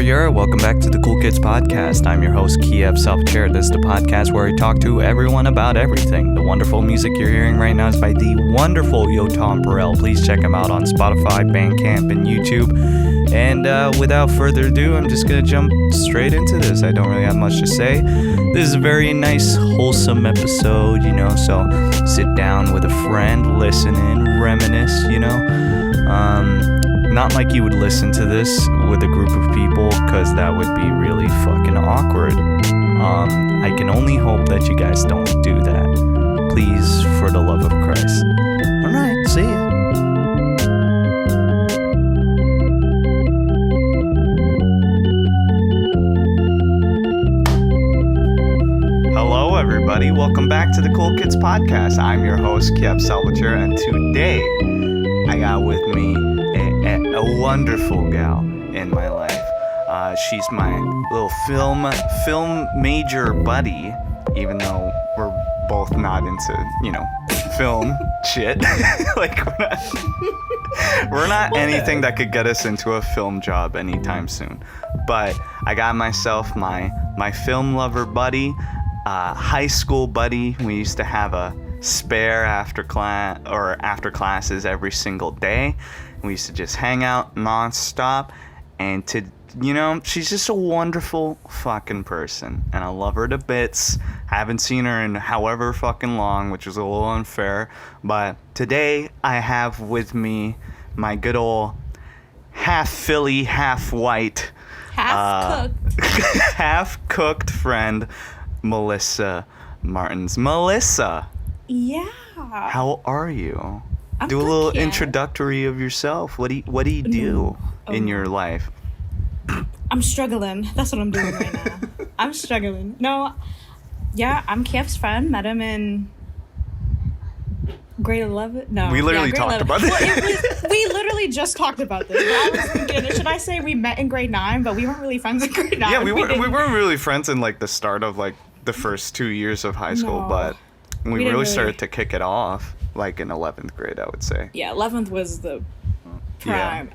Welcome back to the Cool Kids podcast. I'm your host, KOOL. This is the podcast where I talk to everyone about everything. The wonderful music you're hearing right now is by the wonderful Yo Tom Perel. Please check him out on Spotify, Bandcamp, and YouTube. And without further ado, I'm just going to jump straight into this. I don't really have much to say. This is a very nice, wholesome episode, so sit down with a friend, listen in, reminisce, Not like you would listen to this with a group of people, because that would be really fucking awkward. I can only hope that you guys don't do that. Please, for the love of Christ. Alright, see ya. Hello everybody, welcome back to the Cool Kids podcast. I'm your host, KOOL, and today I got with me a wonderful gal in my life. She's my little film major buddy, even though we're both not into, film shit. Like, we're not anything that could get us into a film job anytime soon. But I got myself my film lover buddy, high school buddy. We used to have a spare after classes every single day. We used to just hang out nonstop, and she's just a wonderful fucking person, and I love her to bits. Haven't seen her in however fucking long, which is a little unfair, but today I have with me my good old half Philly, half white, half cooked friend, Melissa Martins. Melissa. Yeah. How are you? Do a little introductory of yourself. What do you do in your life? I'm struggling. That's what I'm doing right now. I'm struggling. No, yeah, I'm Kev's friend. Met him in grade 11. No, we literally talked 11. about this. We literally just talked about this. But I was thinking, should I say we met in grade 9, but we weren't really friends in grade 9. Yeah, we weren't really friends in like the start of like the first 2 years of high school, but we really started to kick it off like in 11th grade, I would say. Yeah, 11th was the prime.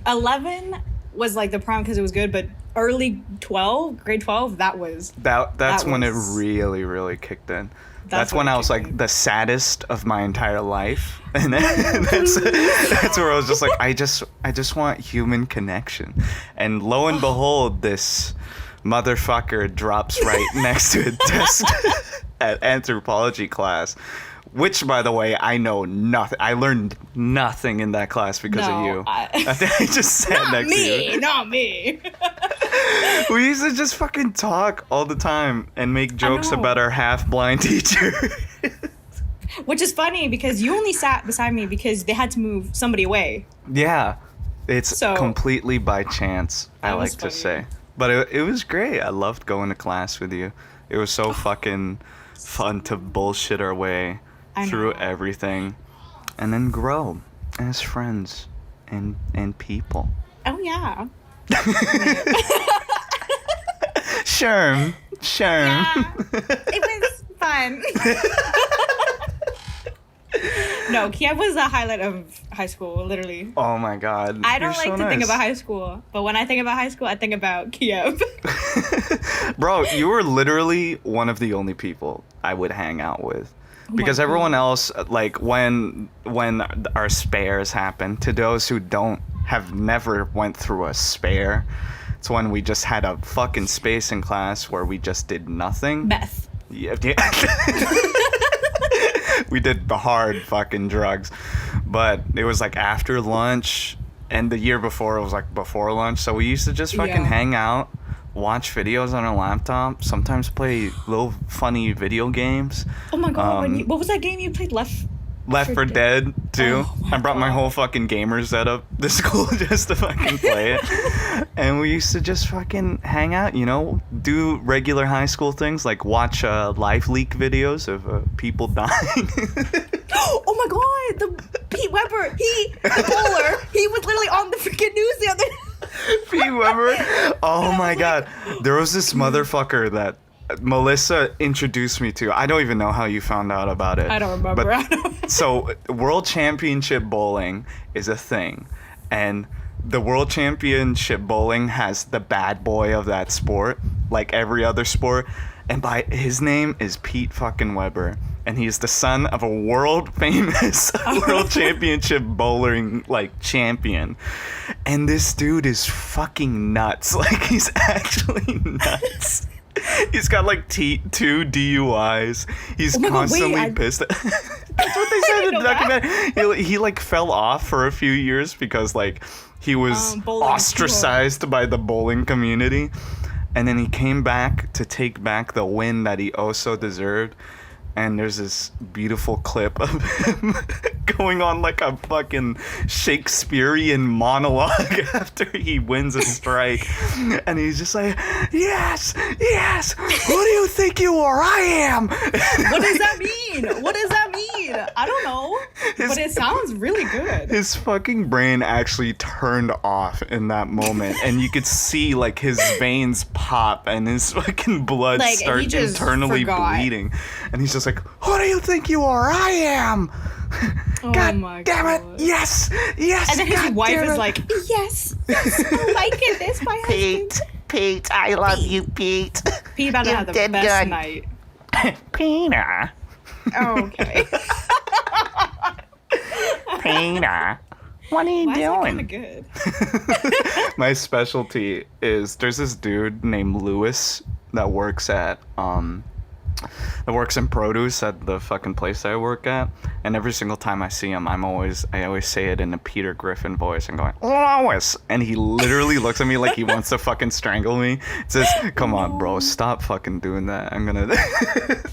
Yeah. 11 was like the prime because it was good, but early grade 12, that's when it really, really kicked in. That's when I was like the saddest of my entire life, and that's where I was just like, I just want human connection, and lo and behold, this motherfucker drops right next to a desk at anthropology class. Which, by the way, I know nothing. I learned nothing in that class because of you. I think I just sat next to you. Not me. We used to just fucking talk all the time and make jokes about our half-blind teacher. Which is funny because you only sat beside me because they had to move somebody away. Yeah. It's completely by chance, I like to say. But it was great. I loved going to class with you. It was so fucking fun to bullshit our way through everything, and then grow as friends and people. Oh yeah. Sure. Yeah, it was fun. No, Kiev was the highlight of high school, literally. Oh my god. I don't like to think about high school, but when I think about high school, I think about Kiev. Bro, you were literally one of the only people I would hang out with. Because everyone else, like, when our spares happen, to those who have never went through a spare, it's when we just had a fucking space in class where we just did nothing. Meth. Yeah. We did the hard fucking drugs. But it was like after lunch, and the year before it was like before lunch, so we used to just fucking hang out, watch videos on our laptop, sometimes play little funny video games. Oh my god, what was that game you played? Left 4 Dead 2. I brought my whole fucking gamer setup to school just to fucking play it. And we used to just fucking hang out, do regular high school things like watch live leak videos of people dying. Oh my god, the Pete Weber, the bowler, he was literally on the freaking news the other day. Pete Weber? Oh my god. There was this motherfucker that Melissa introduced me to. I don't even know how you found out about it. I don't remember. So, World Championship Bowling is a thing. And the World Championship bowling has the bad boy of that sport, like every other sport, and his name is Pete fucking Weber, and he's the son of a world famous World Championship bowling like champion, and this dude is fucking nuts. Like, he's actually nuts. He's got like 2 DUIs. He's constantly pissed. That's what they said in the documentary. He like fell off for a few years because like he was ostracized by the bowling community, and then he came back to take back the win that he also deserved. And there's this beautiful clip of him going on like a fucking Shakespearean monologue after he wins a strike. And he's just like, yes, who do you think you are? I am. What does that mean? What does that mean? I don't know. But it sounds really good. His fucking brain actually turned off in that moment. And you could see like his veins pop and his fucking blood like, start internally bleeding. And he's just like, who do you think you are? I am. God damn it. Yes. And then his wife is like, yes, I like it. This my husband. Pete, I love you, Pete. Pete about to have the best night. Pina. Oh, okay. Pina. What are you doing? Is that kind of good? My specialty is there's this dude named Lewis that works in produce at the fucking place I work at, and every single time I see him, I always say it in a Peter Griffin voice and going, Lois, and he literally looks at me like he wants to fucking strangle me. It says, come on, bro, stop fucking doing that. I'm gonna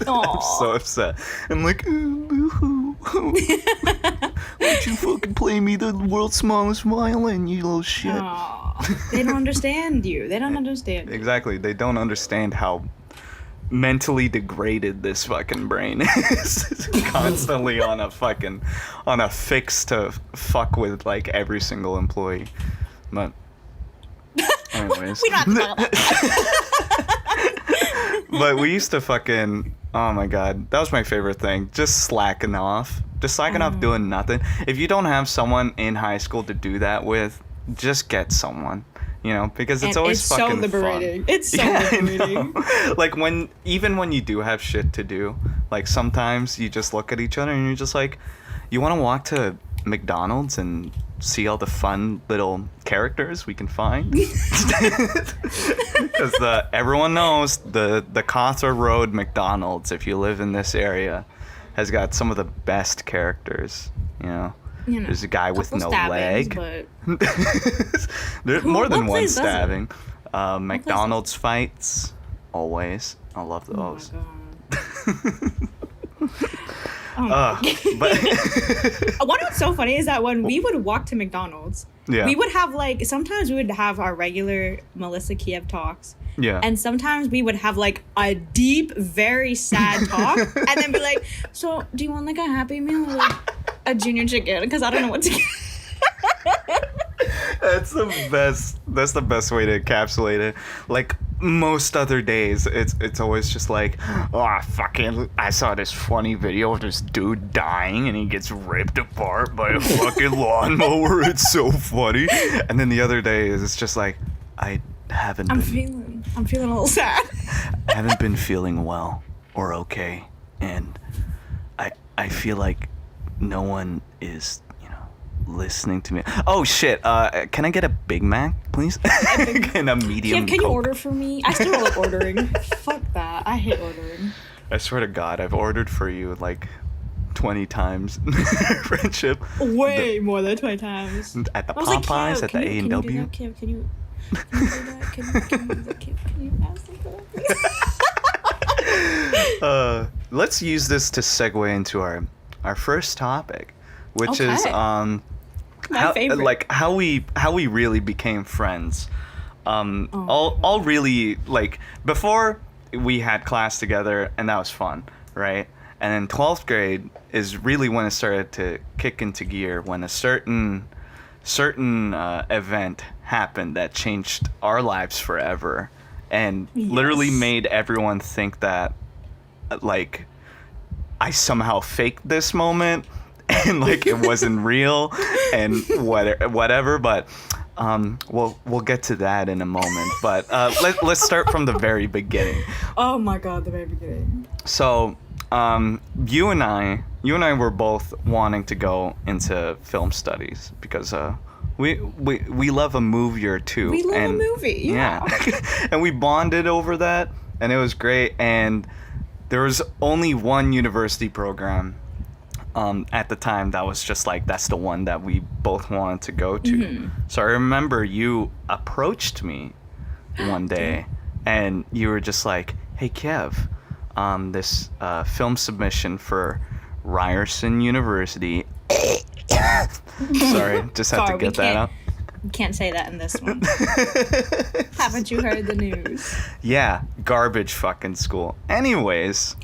I'm so upset. I'm like, boo-hoo. Why'd you fucking play me the world's smallest violin, you little shit? They don't understand you. They don't understand you. Exactly. They don't understand how mentally degraded this fucking brain is. Constantly on a fix to fuck with like every single employee. But anyways. We don't have to talk about that. But we used to fucking, oh my god, that was my favorite thing. Just slacking off doing nothing. If you don't have someone in high school to do that with, just get someone. You know, because it's always fucking so liberating. Fun. It's so liberating. Like even when you do have shit to do, like sometimes you just look at each other and you're just like, you want to walk to McDonald's and see all the fun little characters we can find? Because everyone knows the Cawthra Road McDonald's, if you live in this area, has got some of the best characters, you know. There's a guy with no leg. But... There's more than one stabbing. McDonald's fights, always. I love those. But what's so funny is that when we would walk to McDonald's, we would have sometimes we would have our regular Melissa Kiev talks. Yeah. And sometimes we would have like a deep, very sad talk and then be like, so do you want like a Happy Meal or like a junior chicken? Because I don't know what to get. That's the best. That's the best way to encapsulate it. Like most other days, it's always just like, oh fucking, I saw this funny video of this dude dying and he gets ripped apart by a fucking lawnmower. It's so funny. And then the other day it's just like, I'm feeling a little sad. I haven't been feeling well or okay, and I feel like no one is listening to me. Oh shit! Can I get a Big Mac, please? And a medium. Can you order for me? I still like ordering. Fuck that! I hate ordering. I swear to God, I've ordered for you like 20 times. Friendship. Way more than 20 times. At the Popeyes, at the A&W. Can you do that? Can you ask them for that? Let's use this to segue into our first topic, which is My favorite. like how we really became friends. All really, like, before we had class together and that was fun, right? And then 12th grade is really when it started to kick into gear, when a certain event happened that changed our lives forever and literally made everyone think that like I somehow faked this moment and like it wasn't real and whatever. But we'll get to that in a moment, but let's start from the very beginning. Oh my God, the very beginning. So, you and I were both wanting to go into film studies because we love a movie or two. We love a movie, yeah. And we bonded over that, and it was great. And there was only one university program at the time that was just like, that's the one that we both wanted to go to. Mm-hmm. So I remember you approached me one day, and you were just like, hey, Kev, this film submission for Ryerson University. Sorry, just had to get that out. You can't say that in this one. Haven't you heard the news? Yeah, garbage fucking school. Anyways.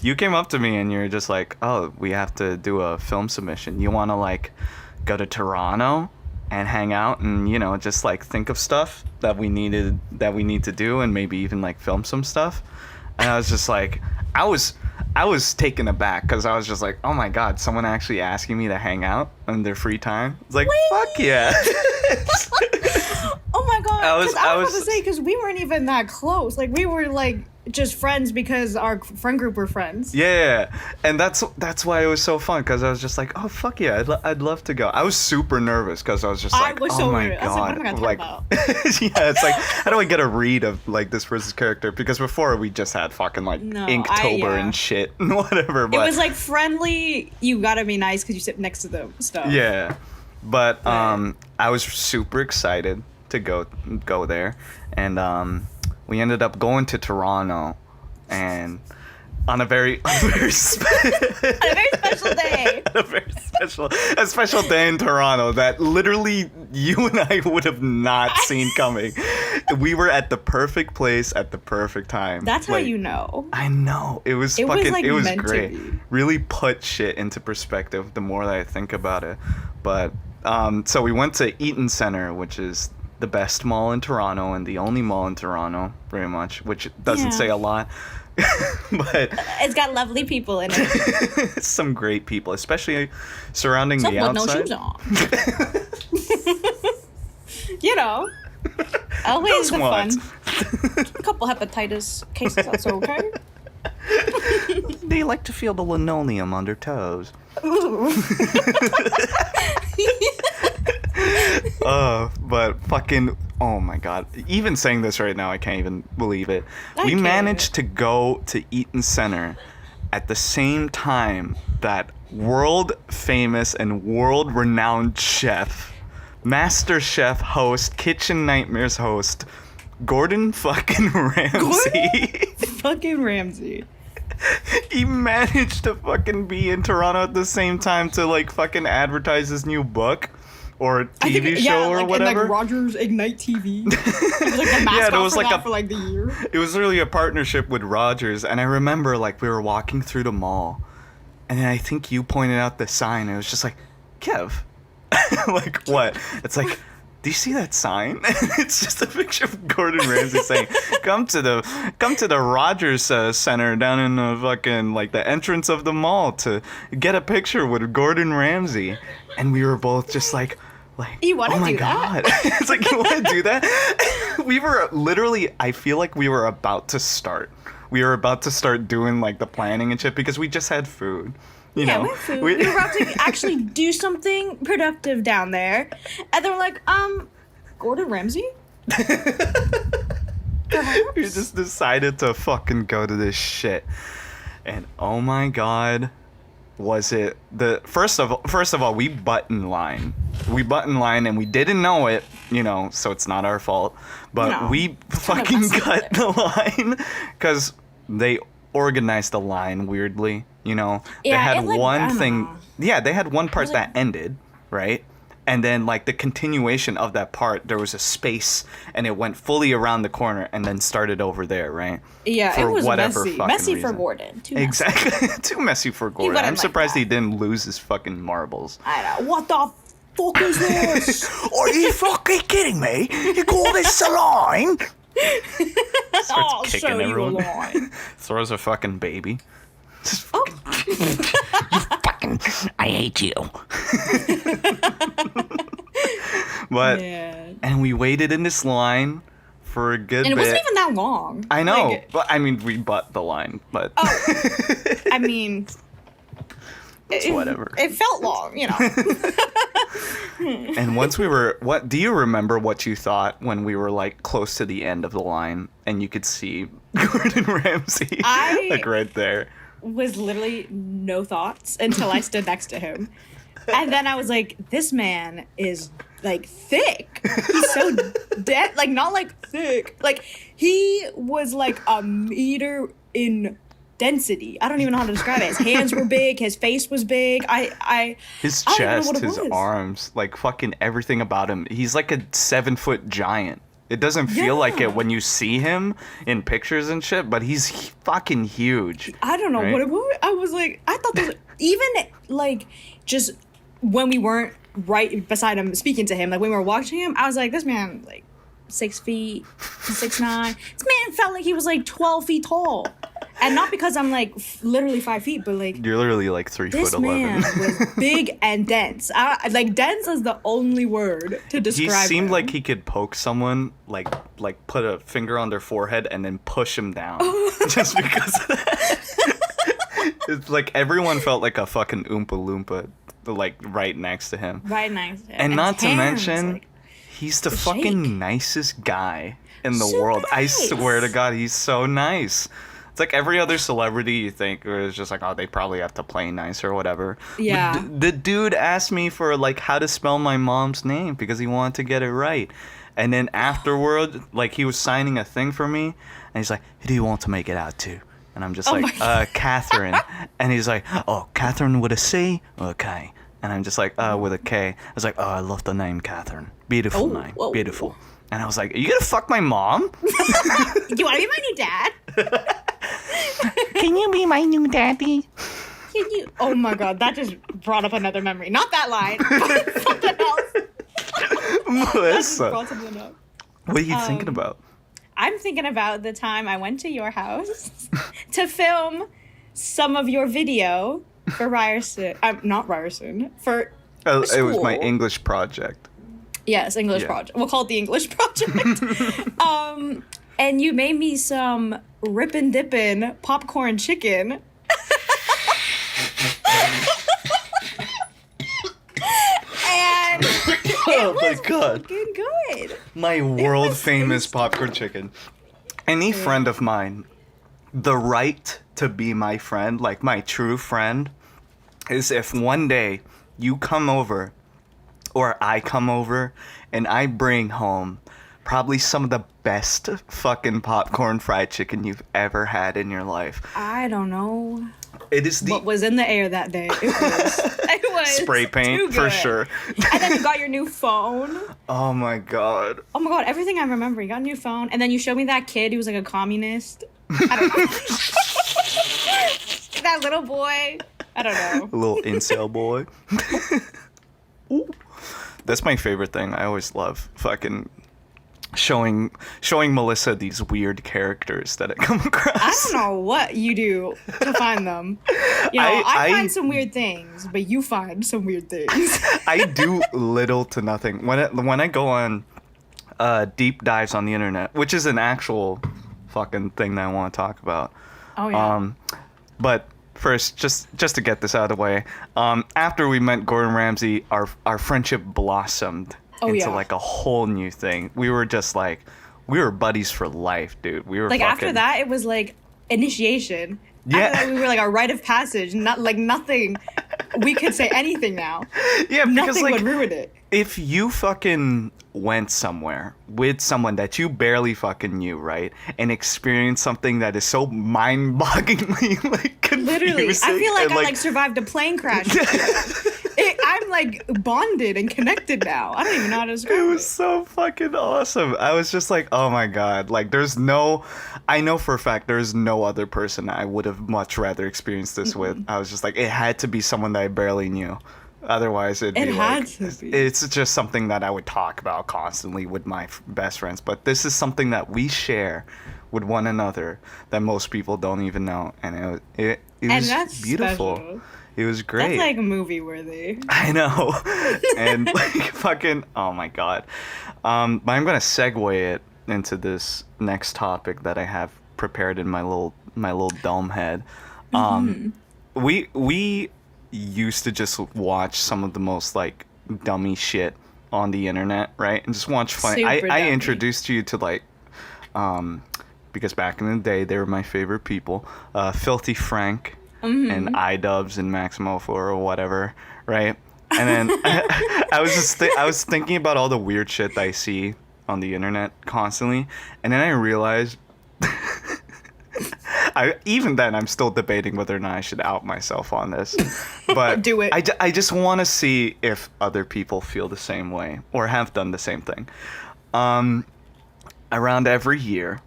You came up to me and you're just like, oh, we have to do a film submission. You want to like go to Toronto and hang out and, you know, just like think of stuff that we need to do and maybe even like film some stuff. And I was just like, I was taken aback because I was just like, oh my God, someone actually asking me to hang out in their free time? It's like, fuck yeah. Oh my God. I was about to say, because we weren't even that close. Like, we were like just friends because our friend group were friends. Yeah. And that's why it was so fun, because I was just like, oh, fuck yeah, I'd love to go. I was super nervous because I was just like, oh my God. I was like, what am I going to talk about? Yeah, it's like, how do I get a read of like this person's character? Because before we just had fucking like Inktober and shit and whatever. But it was like friendly, you gotta be nice because you sit next to the stuff. Yeah. But I was super excited to go there, and we ended up going to Toronto, and on a very special day. a special day in Toronto that literally you and I would have not seen coming. We were at the perfect place at the perfect time. That's like, how you know. I know. It was great. Really put shit into perspective the more that I think about it. But so we went to Eaton Centre, which is the best mall in Toronto and the only mall in Toronto, very much, which doesn't say a lot. But it's got lovely people in it. Some great people, especially surrounding the outside. No shoes on. You know, always the fun. A couple hepatitis cases, that's okay. They like to feel the linoleum on their toes. But fucking, oh my God. Even saying this right now, I can't even believe it. We managed to go to Eaton Centre at the same time that world famous and world renowned chef, Master Chef host, Kitchen Nightmares host, Gordon fucking Ramsay. Fucking Ramsay. He managed to fucking be in Toronto at the same time to like fucking advertise his new book or TV show or whatever. And like Rogers Ignite TV. It was like the mascot for like the year. It was really a partnership with Rogers, and I remember like we were walking through the mall, and then I think you pointed out the sign. And it was just like, Kev, like what? It's like, do you see that sign? It's just a picture of Gordon Ramsay saying, "Come to the Rogers Center down in the fucking like the entrance of the mall to get a picture with Gordon Ramsay." And we were both just like, you want to oh my do God. that? It's like, you want to do that? We were literally, I feel like we were about to start. We were about to start doing like the planning and shit because we just had food. You know? We had food. We were about to actually do something productive down there. And they were like, Gordon Ramsay? We just decided to fucking go to this shit. And oh my God. Was it the first of all we button line and we didn't know it, you know, so it's not our fault, but we fucking cut the line because they organized the line weirdly, you know. They had one thing, they had one part that ended, right? And then like the continuation of that part, there was a space and it went fully around the corner and then started over there, right? Yeah, for it was whatever messy reason. For Gordon. Exactly. Too messy for Gordon. I'm surprised he didn't lose his fucking marbles. I know. What the fuck is this? Are you fucking kidding me? You call this a line? I'll show you a line. Throws a fucking baby. You fucking, I hate you. But Yeah. and we waited in this line for a good bit. And it wasn't even that long. I know, Like, but I mean, we bought the line, but I mean, it's whatever. It felt long, you know. And once we were, what do you remember what you thought when we were like close to the end of the line and you could see Gordon Ramsay like right there? Was literally no thoughts until I stood next to him. And then I was like, this man is like thick. He's so dead, like not like thick. Like he was like a meter in density. I don't even know how to describe it. His hands were big, his face was big. His I don't even know chest, what it his was. arms, like fucking everything about him. He's like a 7-foot giant. It doesn't feel like it when you see him in pictures and shit, but he's fucking huge. I don't know what it was. I was like, I thought this, even like just when we weren't right beside him speaking to him, like when we were watching him, I was like, this man like 6 feet, 6'9". This man felt like he was like 12 feet tall. And not because I'm like literally 5 feet, but like You're literally like 3'11". this man was big and dense. Like dense is the only word to describe He seemed him. like he could poke someone, like put a finger on their forehead and then push him down, just because of that. It's like everyone felt like a fucking Oompa Loompa, like right next to him. Right next to him. And not to hands, mention, like, he's the to fucking shake. nicest guy in the So world. I nice. swear to God, he's so nice. It's like every other celebrity you think is just like, oh, they probably have to play nice or whatever. Yeah. The dude asked me for like how to spell my mom's name because he wanted to get it right. And then afterward, like he was signing a thing for me, and he's like, who do you want to make it out to? And I'm just Oh my like, Catherine. And he's like, oh, Catherine with a C? Okay. And I'm just like, with a K. I was like, oh, I love the name Catherine. Beautiful name. whoa. Beautiful. And I was like, are you gonna fuck my mom? You want to be my new dad? Can you be my new daddy? Can you? Oh my god, that just brought up another memory. Not that line, but something else. Melissa, Brought something up. what are you thinking about? I'm thinking about the time I went to your house to film some of your video for Ryerson. Not Ryerson. For It was my school. English project. Yes, English project. We'll call it the English project. And you made me some rippin' dippin' popcorn chicken. And Oh my God. fucking good. My world famous popcorn chicken. Any friend of mine, the right to be my friend, like my true friend, is if one day you come over or I come over and I bring home probably some of the best fucking popcorn fried chicken you've ever had in your life. I don't know It is the what was in the air that day. It was spray too paint for good. sure. And then you got your new phone. Oh my God. Oh my god, everything I remember. You got a new phone, and then you showed me that kid who was like a communist. I don't know. That little boy. I don't know. A little incel boy. Ooh. That's my favorite thing. I always love fucking showing Melissa these weird characters that I come across. I don't know what you do to find them. You know, I find some weird things, but you find some weird things. I do little to nothing when I go on deep dives on the internet, which is an actual fucking thing that I want to talk about. Oh yeah. But first, just to get this out of the way, after we met Gordon Ramsay, our friendship blossomed into like a whole new thing. We were just like, we were buddies for life, dude. We were like fucking, after that, it was like initiation. Yeah. After that, we were like a rite of passage. Not like nothing. We could say anything now. Yeah, because Nothing like would ruin it. if you fucking went somewhere with someone that you barely fucking knew, right, and experienced something that is so mind-bogglingly like confusing, Literally, I feel like and, I like survived a plane crash. I'm like bonded and connected now. I don't even know how to describe it it. was so fucking awesome. I was just like, oh my God. Like, I know for a fact there's no other person I would have much rather experienced this with. I was just like, it had to be someone that I barely knew. Otherwise, it'd be had like, to be. it's just something that I would talk about constantly with my best friends. But this is something that we share with one another that most people don't even know, and it And was that's beautiful. special. It was great. That's like movie worthy. I know. And like fucking, oh my god. But I'm gonna segue it into this next topic that I have prepared in my little dome head. We used to just watch some of the most like dummy shit on the internet, right? And just watch funny. I Dummy. introduced you to like because back in the day they were my favorite people. Filthy Frank and iDubbbz and Maximo 4 or whatever, right? And then I was thinking about all the weird shit that I see on the internet constantly, and then I realized even then I'm still debating whether or not I should out myself on this, but Do it. I just want to see if other people feel the same way or have done the same thing. Around every year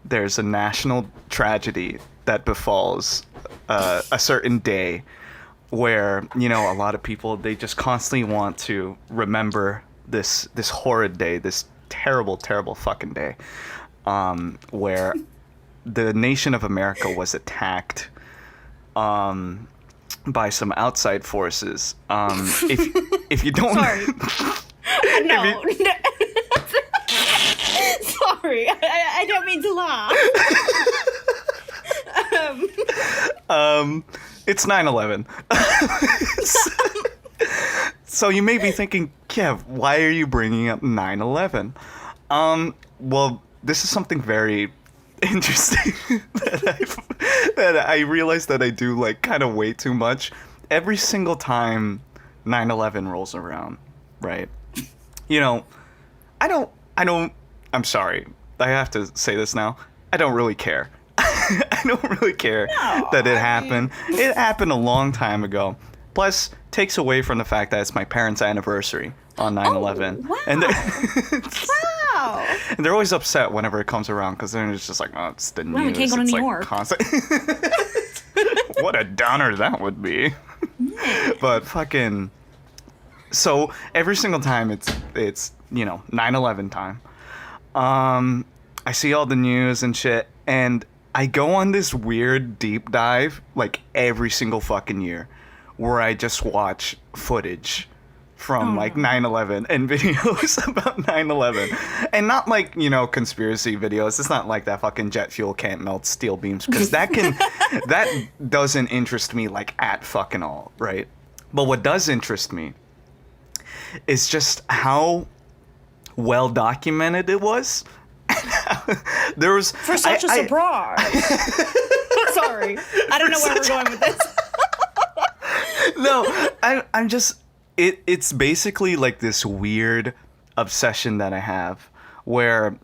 there's a national tragedy that befalls a certain day where, you know, a lot of people, they just constantly want to remember this horrid day, this terrible fucking day, where the nation of America was attacked by some outside forces. If you don't Sorry. No. Sorry. I don't mean to laugh. It's 9/11. So you may be thinking, Kev, why are you bringing up 9/11? Well, this is something very interesting that I realized that I do like kind of way too much. Every single time 9/11 rolls around, right? You know, I'm sorry, I have to say this now. I don't really care. I don't really care that it happened. It happened a long time ago. Plus, takes away from the fact that it's my parents' anniversary on 9/11. Wow. And Wow. and they're always upset whenever it comes around because then it's just like, oh, it's the Well, we news. can't go to It's New like York. constant. What a downer that would be. But fucking. So every single time it's you know 9/11 time. I see all the news and shit, and I go on this weird deep dive like every single fucking year, where I just watch footage from like 9/11 and videos about 9/11, and not like, you know, conspiracy videos. It's not like that fucking jet fuel can't melt steel beams, because that doesn't interest me like at fucking all, right? But what does interest me is just how well documented it was. There was For such a surprise. Sorry. I don't know where we're going with this. No, I'm just it's basically like this weird obsession that I have where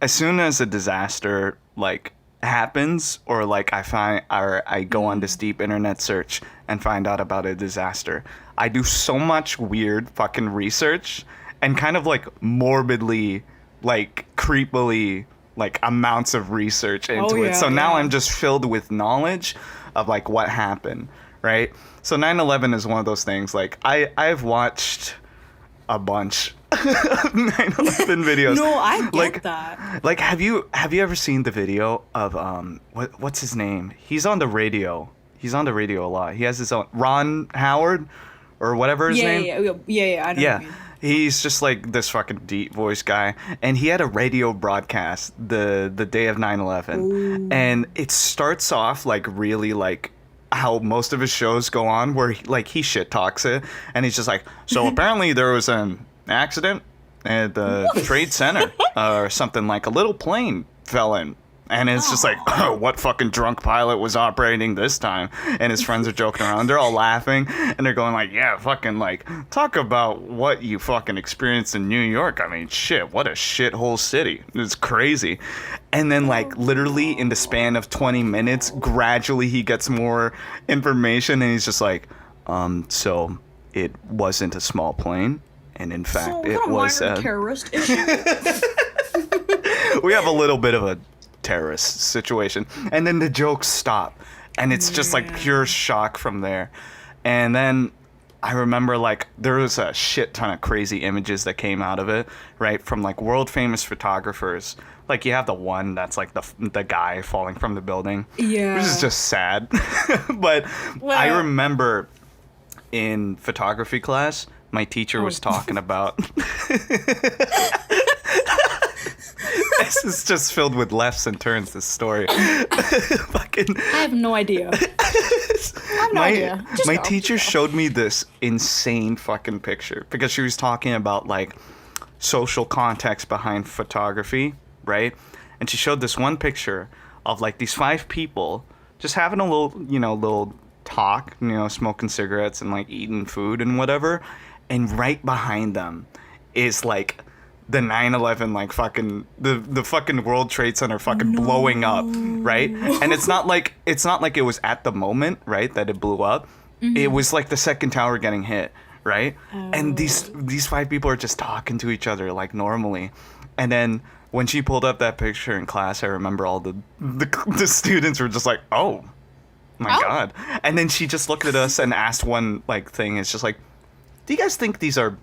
as soon as a disaster like happens, or like I go on this deep internet search and find out about a disaster, I do so much weird fucking research and kind of like morbidly, like creepily, like amounts of research into it. So now I'm just filled with knowledge of like what happened, right? So 9/11 is one of those things. Like I've watched a bunch of 9/11 videos. No, I get like, that. Like have you ever seen the video of what's his name? He's on the radio. He's on the radio a lot. He has his own Ron Howard or whatever his name. Yeah. I know what you mean. He's just like this fucking deep voice guy, and he had a radio broadcast the day of 9/11, and it starts off like really like how most of his shows go on, where he shit talks it, and he's just like, so apparently there was an accident at the Trade Center or something, like a little plane fell in. And it's just like, oh, what fucking drunk pilot was operating this time? And his friends are joking around. They're all laughing. And they're going like, yeah, fucking like, talk about what you fucking experienced in New York. I mean, shit, what a shithole city. It's crazy. And then like literally in the span of 20 minutes, gradually he gets more information. And he's just like, so it wasn't a small plane. And in fact, it was a terrorist issue. We have a little bit of a terrorist situation, and then the jokes stop, and it's just like pure shock from there. And then I remember like there was a shit ton of crazy images that came out of it, right? From like world famous photographers. Like you have the one that's like the guy falling from the building. Yeah. Which is just sad. But I remember in photography class, my teacher was talking about this is just filled with lefts and turns, this story. Fucking I have no idea. My teacher showed me this insane fucking picture because she was talking about like social context behind photography, right? And she showed this one picture of like these 5 people just having a little talk, smoking cigarettes and like eating food and whatever. And right behind them is like the 9/11 like fucking the fucking World Trade Center fucking blowing up, right? And it's not like it was at the moment, right, that it blew up. Mm-hmm. It was like the second tower getting hit, right? Oh. And these 5 people are just talking to each other like normally. And then when she pulled up that picture in class, I remember all the students were just like, "Oh my God." And then she just looked at us and asked one like thing. It's just like, "Do you guys think these are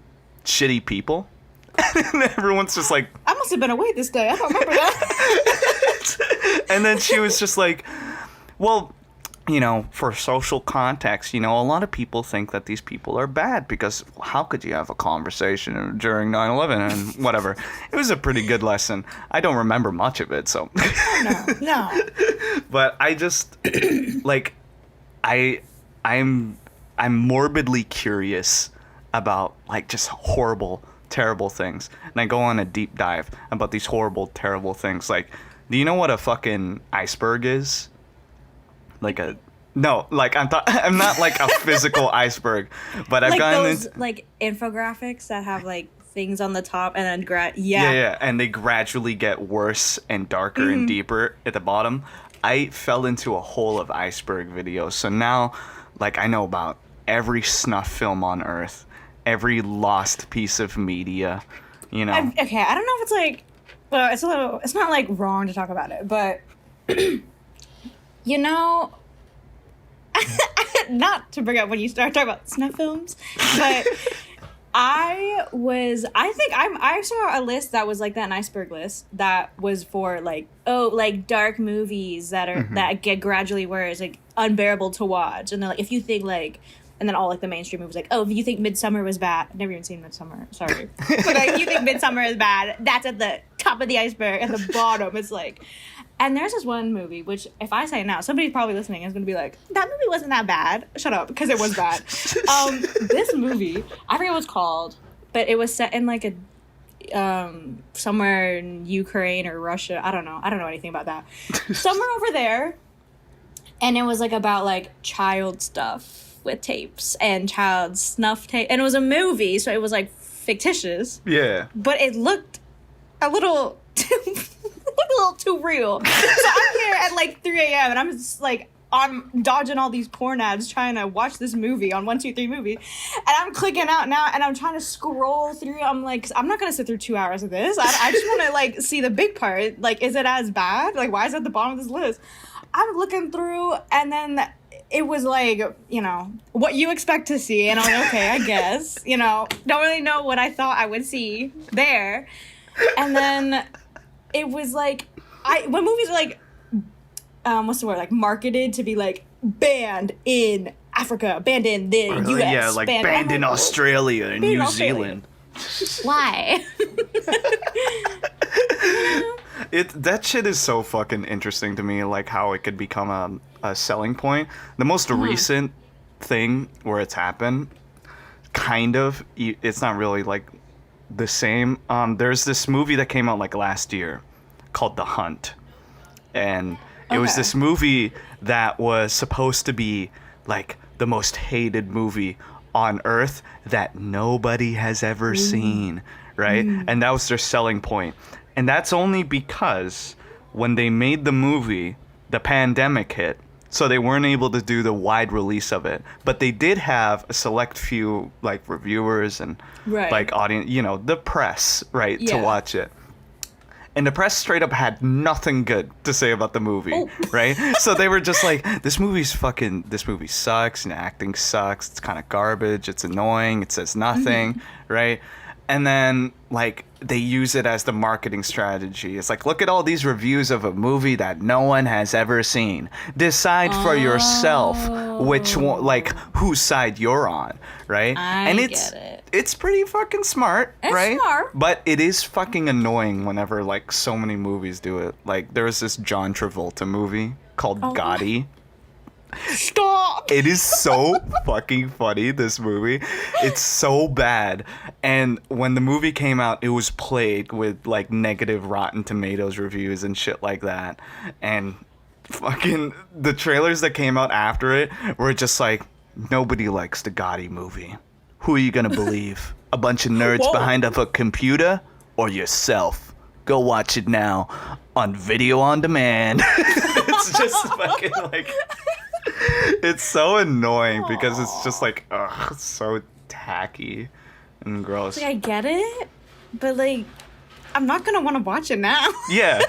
shitty people?" And everyone's just like, I must have been away this day. I don't remember that. And then she was just like, well, for social context, a lot of people think that these people are bad because how could you have a conversation during 9/11 and whatever. It was a pretty good lesson. I don't remember much of it, so. No. But I just, like, I'm morbidly curious about, like, just horrible, terrible things. And I go on a deep dive about these horrible, terrible things. Like, do you know what a fucking iceberg is? Like I'm not like a physical iceberg, but I've like gotten those like infographics that have like things on the top and then yeah, and they gradually get worse and darker and deeper at the bottom. I fell into a hole of iceberg videos, so now like I know about every snuff film on Earth, every lost piece of media, Okay, I don't know if it's like, well, it's not like wrong to talk about it, but not to bring up when you start talking about snuff films, but I saw a list that was like that, an iceberg list that was for like, dark movies that are that get gradually worse, like unbearable to watch, and they're like, if you think like. And then all like the mainstream movies like, if you think Midsummer was bad, I've never even seen Midsummer, sorry. But like, if you think Midsummer is bad, that's at the top of the iceberg. At the bottom, it's like, and there's this one movie which, if I say it now, somebody probably listening is gonna be like, that movie wasn't that bad. Shut up, because it was bad. This movie, I forget what it's called, but it was set in like a somewhere in Ukraine or Russia. I don't know anything about that. Somewhere over there, and it was like about like child stuff. With tapes and child snuff tape, and it was a movie, so it was like fictitious. Yeah, but it looked a little too real. So I'm here at like 3 a.m. and I'm just like, I'm dodging all these porn ads trying to watch this movie on 123 Movie, and I'm clicking out now, and I'm trying to scroll through. I'm like, I'm not gonna sit through 2 hours of this. I just want to like see the big part. Like, is it as bad? Like, why is it at the bottom of this list? I'm looking through, and then. It was like, what you expect to see. And I'm like, okay, I guess, don't really know what I thought I would see there. And then it was like, when movies are like, what's the word? Like marketed to be like banned in Africa, banned in the US. Yeah, like banned in Australia and New Zealand. Why? That shit is so fucking interesting to me, like how it could become a selling point. The most recent thing where it's happened, kind of, it's not really like the same. There's this movie that came out like last year called The Hunt, and it was this movie that was supposed to be like the most hated movie on Earth that nobody has ever seen, right? And that was their selling point. And that's only because when they made the movie, the pandemic hit, so they weren't able to do the wide release of it. But they did have a select few like reviewers and like audience, the press, right, to watch it. And the press straight up had nothing good to say about the movie, right? So they were just like, this movie sucks, and acting sucks, it's kind of garbage, it's annoying, it says nothing, right? And then, like, they use it as the marketing strategy. It's like, look at all these reviews of a movie that no one has ever seen. Decide for yourself which one, like, whose side you're on, right? Get it. It's pretty fucking smart, right? It's smart. But it is fucking annoying whenever, like, so many movies do it. Like, there was this John Travolta movie called Gotti. Stop! It is so fucking funny, this movie. It's so bad. And when the movie came out, it was plagued with, like, negative Rotten Tomatoes reviews and shit like that. And fucking the trailers that came out after it were just like, nobody likes the Gotti movie. Who are you gonna believe? A bunch of nerds behind a computer or yourself? Go watch it now on video on demand. It's just fucking like... It's so annoying because it's just like, ugh, it's so tacky and gross. Like, I get it, but, like, I'm not gonna want to watch it now. Yeah,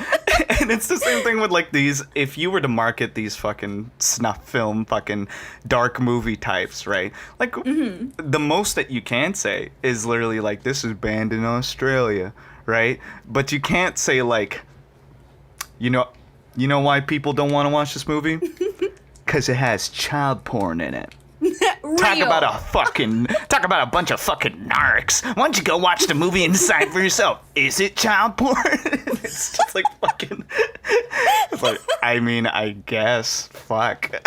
and it's the same thing with, like, these, if you were to market these fucking snuff film fucking dark movie types, right? Like, the most that you can say is literally, like, this is banned in Australia, right? But you can't say, like, you know why people don't want to watch this movie? Because it has child porn in it. Talk about a bunch of fucking narcs. Why don't you go watch the movie and decide for yourself? Is it child porn? It's just like fucking... It's like, I mean, I guess. Fuck.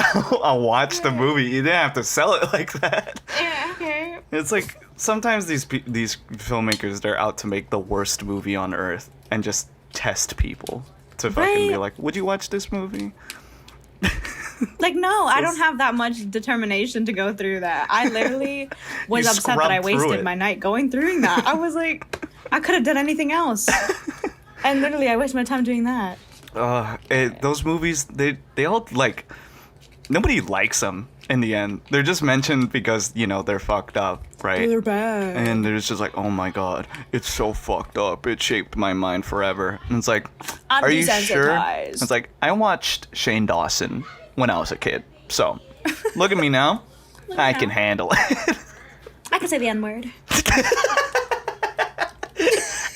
I'll watch the movie. You didn't have to sell it like that. Yeah, okay. It's like, sometimes these filmmakers, they're out to make the worst movie on earth and just test people to fucking be like, would you watch this movie? Like, no, I don't have that much determination to go through that. I literally was upset that I wasted my night going through that. I was like, I could have done anything else. And literally, I wasted my time doing that. Those movies, they all, like, nobody likes them in the end. They're just mentioned because, they're fucked up, right? They're bad. And they're just like, oh my god, it's so fucked up. It shaped my mind forever. And it's like, are you sure? It's like, I watched Shane Dawson when I was a kid. So, look at me now. I can handle it. I can say the N-word.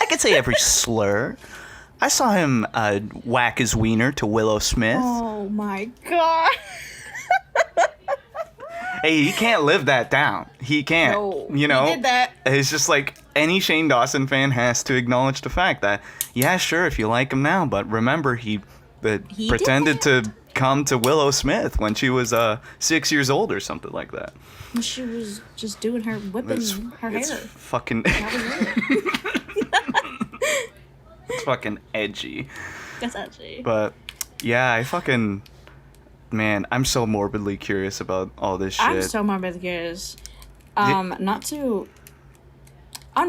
I can say every slur. I saw him whack his wiener to Willow Smith. Oh my god. Hey, he can't live that down. He can't. No, he did that. It's just like any Shane Dawson fan has to acknowledge the fact that, yeah, sure, if you like him now, but remember he pretended to come to Willow Smith when she was 6 years old or something like that. She was just doing her whipping her hair. It's fucking it's fucking edgy. That's edgy. But yeah, man, I'm so morbidly curious about all this shit. I'm so morbidly curious. On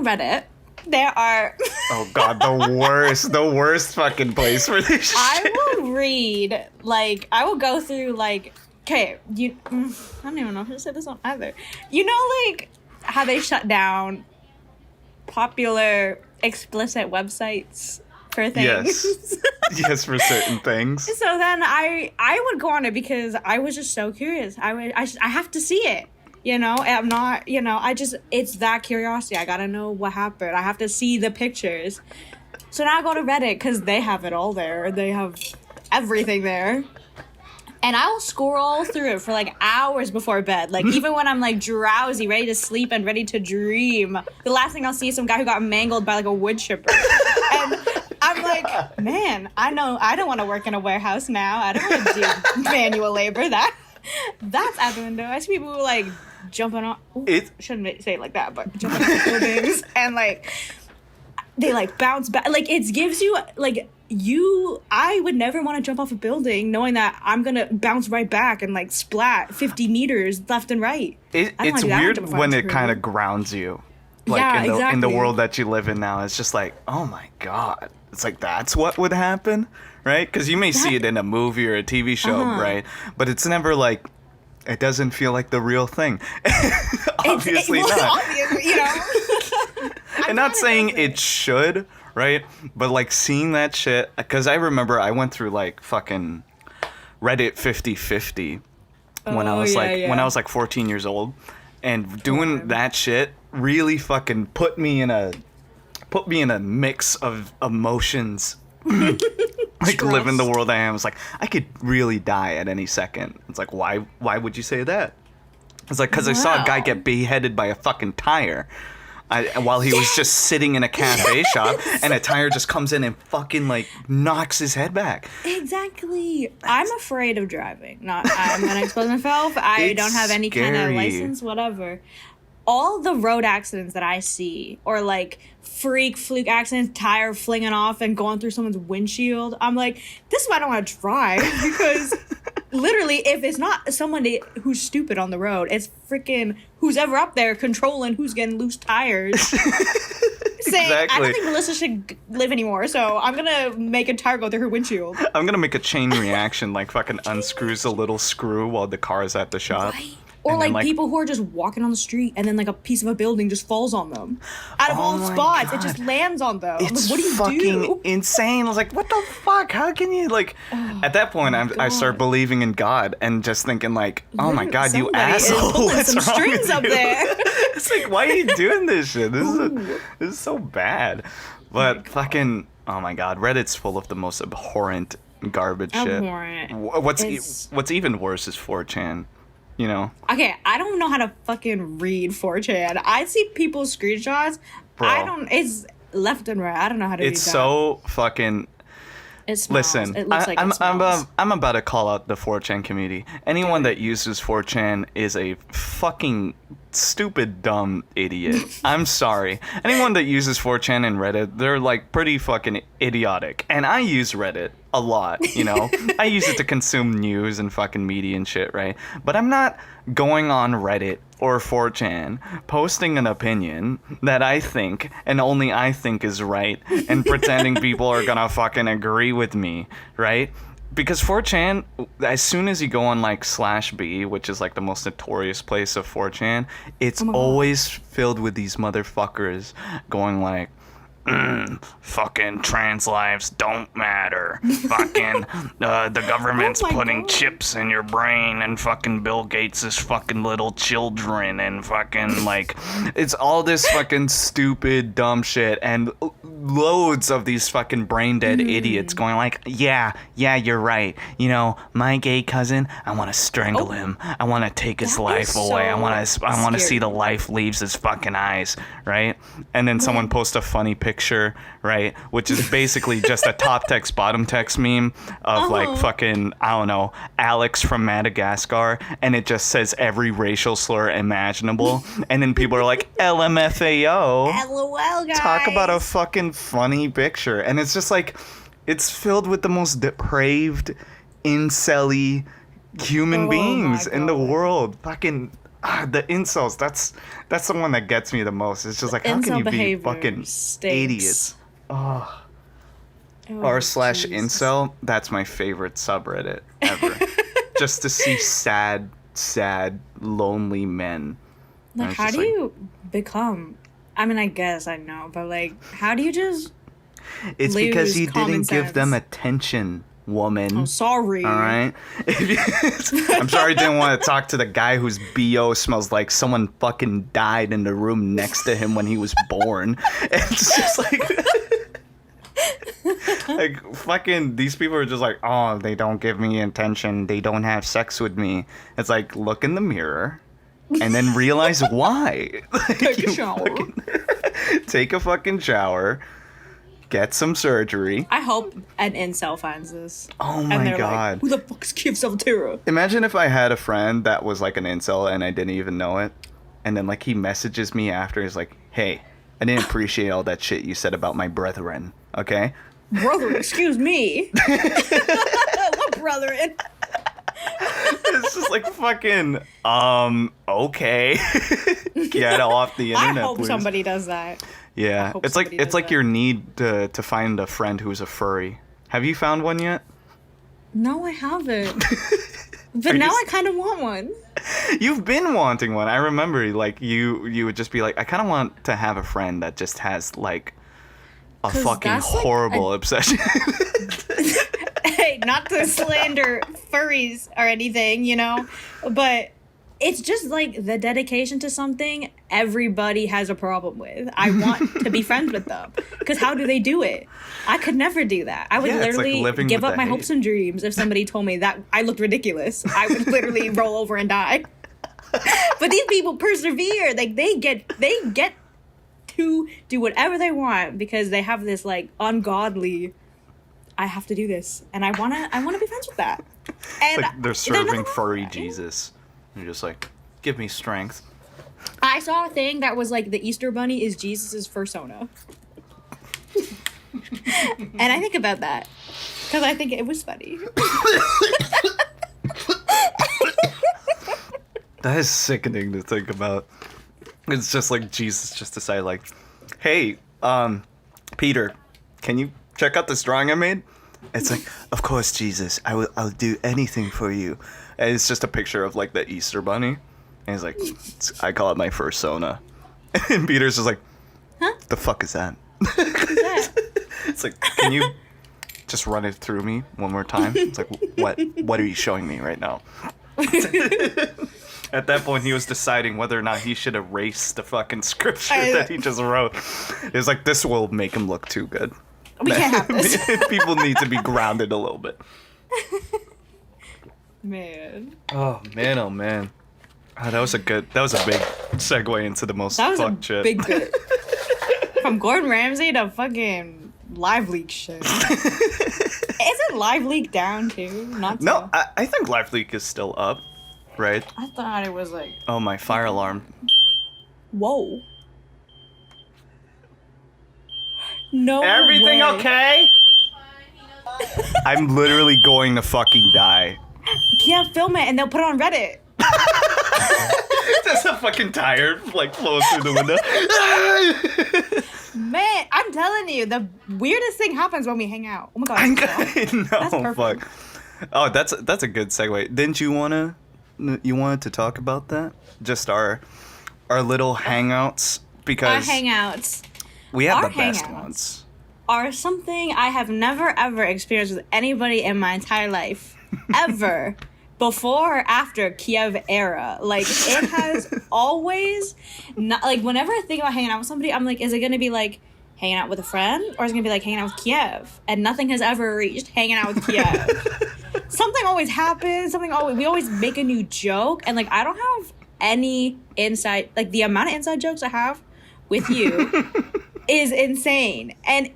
Reddit, there are... Oh god, the worst fucking place for this shit. I will read, like, I will go through, like, okay, I don't even know how to say this one either. Like, how they shut down popular explicit websites for things? Yes. Yes, for certain things. So then I would go on it because I was just so curious. I have to see it. I'm not, it's that curiosity. I gotta know what happened. I have to see the pictures. So now I go to Reddit because they have it all there. They have everything there. And I will scroll through it for like hours before bed. Like even when I'm like drowsy, ready to sleep and ready to dream, the last thing I'll see is some guy who got mangled by like a wood chipper. And I'm like, man, I know I don't want to work in a warehouse now. I don't want to do manual labor. That's out the window. I see people who like jumping on. Shouldn't say it like that, but jumping on buildings and like they like bounce back. Like it gives you like I would never want to jump off a building knowing that I'm gonna bounce right back and like splat 50 meters left and right. It's weird when it kind of grounds you. Like in the world that you live in now, it's just like, oh my god. It's like, that's what would happen, right? Because you may see it in a movie or a TV show, right? But it's never like, it doesn't feel like the real thing. Obviously not. Obviously, And not saying it should, right? But like seeing that shit, because I remember I went through like fucking Reddit 50/50 when I was when I was like 14 years old, and doing that shit really fucking put me in a mix of emotions. Like living the world I am. It's like I could really die at any second. It's like why would you say that? It's like because I saw a guy get beheaded by a fucking tire. While he was just sitting in a cafe shop, and a tire just comes in and fucking like knocks his head back. Exactly. I'm afraid of driving. I'm gonna expose myself. I don't have any kind of license, whatever. All the road accidents that I see, or like fluke accidents, tire flinging off and going through someone's windshield, I'm like, this is why I don't want to drive, because literally, if it's not somebody who's stupid on the road, it's freaking who's ever up there controlling who's getting loose tires. Saying, I don't think Melissa should live anymore, so I'm gonna make a tire go through her windshield. I'm gonna make a chain reaction, like fucking unscrews a little screw while the car is at the shop. Right. Or like people who are just walking on the street and then like a piece of a building just falls on them. Out of all spots, it just lands on them. It's like, what do you fucking do? insane. I was like, what the fuck? How can you like? At that point, I start believing in God and just thinking like, oh my God, you asshole! What's some wrong strings with up you? there. It's like, why are you doing this shit? This is so bad. But fucking, oh my God, Reddit's full of the most abhorrent garbage shit. What's even worse is 4chan. You know? Okay, I don't know how to fucking read 4chan. I see people's screenshots. Bro. It's left and right. I don't know how to read that. It's so fucking... It smells. Listen, It looks like it smells. I'm about to call out the 4chan community. Anyone that uses 4chan is a fucking stupid, dumb idiot. I'm sorry. Anyone that uses 4chan and Reddit, they're like pretty fucking idiotic. And I use Reddit a lot, you know? I use it to consume news and fucking media and shit, right? But I'm not going on Reddit or 4chan posting an opinion that I think and only I think is right and pretending people are gonna fucking agree with me, right? Because 4chan, as soon as you go on like /B, which is like the most notorious place of 4chan, it's always filled with these motherfuckers going like, fucking trans lives don't matter. Fucking the government's putting chips in your brain, and fucking Bill Gates is fucking little children, and fucking like it's all this fucking stupid dumb shit, and loads of these fucking brain dead idiots going like, yeah, you're right. You know, my gay cousin, I want to strangle him. I want to take his life away. I want to see the life leaves his fucking eyes, right? And then someone posts a funny picture, right, which is basically just a top text bottom text meme of like fucking, I don't know, Alex from Madagascar, and it just says every racial slur imaginable, and then people are like, LMFAO, LOL, guys, talk about a fucking funny picture. And it's just like, it's filled with the most depraved, incel-y human beings in the world. Fucking the incels, that's the one that gets me the most. It's just like, how can you be fucking idiots? R/ incel, that's my favorite subreddit ever. Just to see sad, lonely men. Like, how do you become... I mean, I guess I know, but like, how do you just It's because you didn't give them attention, woman. Oh, sorry. All right. I'm sorry I didn't want to talk to the guy whose BO smells like someone fucking died in the room next to him when he was born. It's just like fucking these people are just like, oh, they don't give me attention. They don't have sex with me. It's like, look in the mirror and then realize why. Like, take a shower. Take a fucking shower. Get some surgery. I hope an incel finds this. Oh my God. Like, who the fuck is Kiev Salvatera? Imagine if I had a friend that was like an incel and I didn't even know it. And then like he messages me after. He's like, hey, I didn't appreciate all that shit you said about my brethren. Okay? Brother, excuse me. What brethren? It's just like fucking, okay. Get off the internet, I hope please. somebody does that. Yeah, it's like your need to find a friend who's a furry. Have you found one yet? No, I haven't. But now I kind of want one. You've been wanting one. I remember, like, you would just be like, I kind of want to have a friend that just has, like, a 'Cause fucking that's, like, horrible obsession. Hey, not to slander furries or anything, you know, but it's just like the dedication to something everybody has a problem with. I want to be friends with them because how do they do it? I could never do that. I would literally give up my hopes and dreams if somebody told me that I looked ridiculous. I would literally roll over and die. But these people persevere. Like they get to do whatever they want because they have this like ungodly, I have to do this, and I wanna be friends with that. And like they're serving furry Jesus. You're just like, give me strength. I saw a thing that was like the Easter Bunny is Jesus's fursona. And I think about that because I think it was funny. That is sickening to think about. It's just like Jesus just decided like, hey, Peter, can you check out this drawing I made? It's like, of course, Jesus, I'll do anything for you. And it's just a picture of like the Easter bunny. And he's like, I call it my fursona. And Peter's just like, huh? The fuck is that? What is that? It's like, can you just run it through me one more time? It's like, what are you showing me right now? At that point, he was deciding whether or not he should erase the fucking scripture that he just wrote. It was like, this will make him look too good. We can't have this. People need to be grounded a little bit. Man. Oh man. Oh, that was a big segue into the most fucked shit. Big bit. From Gordon Ramsay to fucking Live Leak shit. Isn't Live Leak down too? No, I think Live Leak is still up, right? I thought it was like... Oh, my fire alarm. Whoa. No Everything way. okay? I'm literally going to fucking die. Yeah, film it and they'll put it on Reddit. There's a fucking tire like flowing through the window. Man, I'm telling you, the weirdest thing happens when we hang out. Oh my god. No, that's perfect. fuck. Oh, that's a good segue. Didn't you wanted to talk about that? Just our little hangouts because our hangouts. We have Our the best hangouts ones. Are something I have never ever experienced with anybody in my entire life. Ever. Before or after Kiev era. Like, it has always... not like, whenever I think about hanging out with somebody, I'm like, is it going to be, like, hanging out with a friend? Or is it going to be, like, hanging out with Kiev? And nothing has ever reached hanging out with Kiev. Something always happens. We always make a new joke. And, like, I don't have any inside... Like, the amount of inside jokes I have with you is insane. And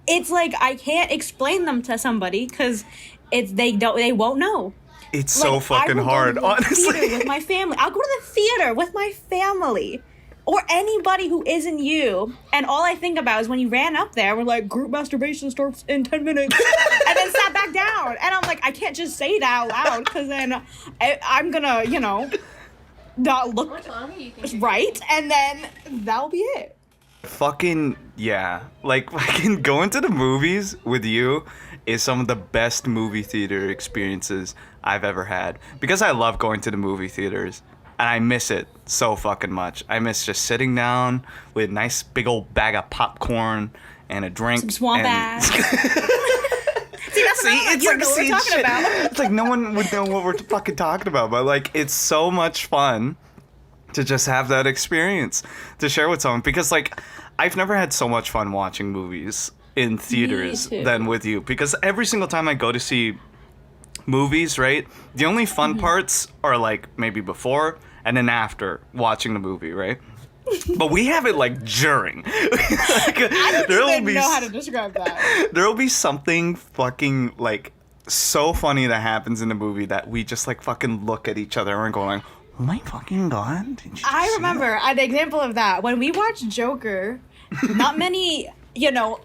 it's, like, I can't explain them to somebody because they won't know. It's so fucking hard, honestly. With my family. I'll go to the theater with my family. Or anybody who isn't you. And all I think about is when you ran up there, we're like, group masturbation starts in 10 minutes. And then sat back down. And I'm like, I can't just say that out loud because then I'm going to, not look right. And then that'll be it. Fucking, yeah. Like, fucking going to the movies with you is some of the best movie theater experiences I've ever had. Because I love going to the movie theaters. And I miss it so fucking much. I miss just sitting down with a nice big old bag of popcorn and a drink. Some swamp ass. See, that's it's what we're talking about. It's like no one would know what we're fucking talking about. But, like, it's so much fun to just have that experience to share with someone. Because, like, I've never had so much fun watching movies in theaters than with you. Because every single time I go to see movies, right, the only fun parts are, like, maybe before and then after watching the movie, right? But we have it, like, during. I don't even know how to describe that. There'll be something fucking, like, so funny that happens in the movie that we just, like, fucking look at each other and we're going, oh my fucking god. I remember an example of that. When we watched Joker, not many...